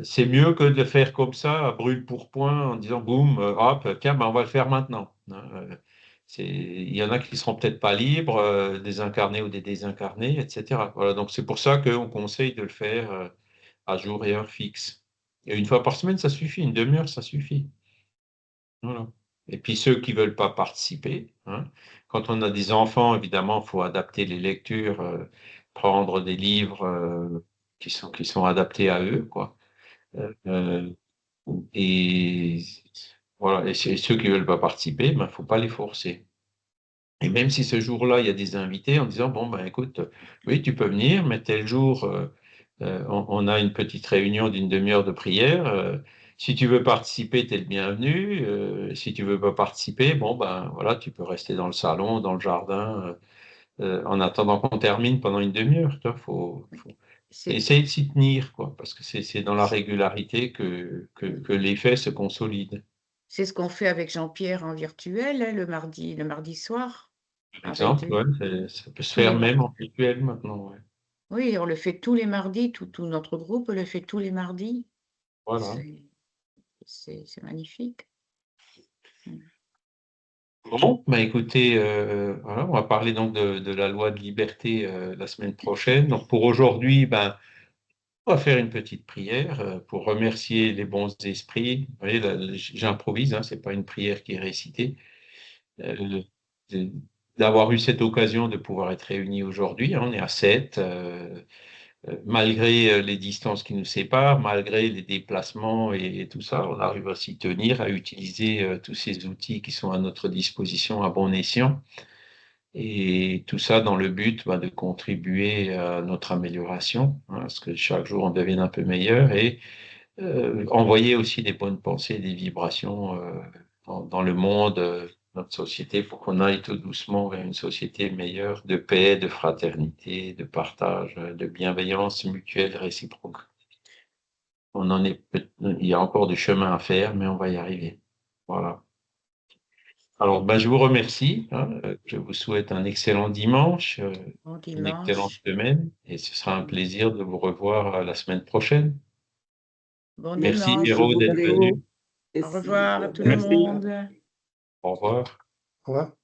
c'est mieux que de le faire comme ça, à brûle pour point, en disant boum, hop, tiens, ben, on va le faire maintenant. Hein. Il y en a qui ne seront peut-être pas libres, des incarnés ou des désincarnés, etc. Voilà, donc c'est pour ça qu'on conseille de le faire à jour et heure fixe. Et une fois par semaine, ça suffit, une demi-heure, ça suffit. Voilà. Et puis ceux qui ne veulent pas participer, hein, quand on a des enfants, évidemment, il faut adapter les lectures, prendre des livres qui sont adaptés à eux, quoi. Euh, et voilà, et ceux qui ne veulent pas participer, ben, faut pas les forcer. Et même si ce jour-là, il y a des invités en disant, bon, ben écoute, oui, tu peux venir, mais tel jour, on a une petite réunion d'une demi-heure de prière. Si tu veux participer, tu es le bienvenu. Si tu veux pas participer, bon, ben voilà, tu peux rester dans le salon, dans le jardin, en attendant qu'on termine pendant une demi-heure. Il faut C'est essayer de s'y tenir, quoi, parce que c'est dans la régularité que l'effet se consolide. c'est ce qu'on fait avec Jean-Pierre en virtuel, hein, le mardi soir, Par à exemple, 22. ouais, ça peut se Tous les faire mar- même en virtuel maintenant. Ouais. Oui, on le fait tous les mardis, tout notre groupe le fait tous les mardis. Voilà. C'est magnifique. Bon, bah écoutez, voilà, on va parler donc de la loi de liberté la semaine prochaine. Donc pour aujourd'hui, ben, on va faire une petite prière pour remercier les bons esprits. Vous voyez, là, j'improvise, hein, c'est pas une prière qui est récitée. Euh, de- D'avoir eu cette occasion de pouvoir être réunis aujourd'hui. Hein, on est à 7. Malgré les distances qui nous séparent, malgré les déplacements et tout ça, on arrive à s'y tenir, à utiliser tous ces outils qui sont à notre disposition à bon escient. Et tout ça dans le but de contribuer à notre amélioration, hein, à ce que chaque jour on devienne un peu meilleur et envoyer aussi des bonnes pensées, des vibrations dans le monde, notre société, pour qu'on aille tout doucement vers une société meilleure, de paix, de fraternité, de partage, de bienveillance mutuelle réciproque. Il y a encore du chemin à faire, mais on va y arriver. Voilà. Alors, ben, je vous remercie. Hein, je vous souhaite un excellent dimanche, Bon une excellente dimanche, semaine, et ce sera un plaisir de vous revoir la semaine prochaine. bon Merci, dimanche. Hérault, d'être venu. Merci. Au revoir à tout le Merci. monde. Au revoir. Au revoir.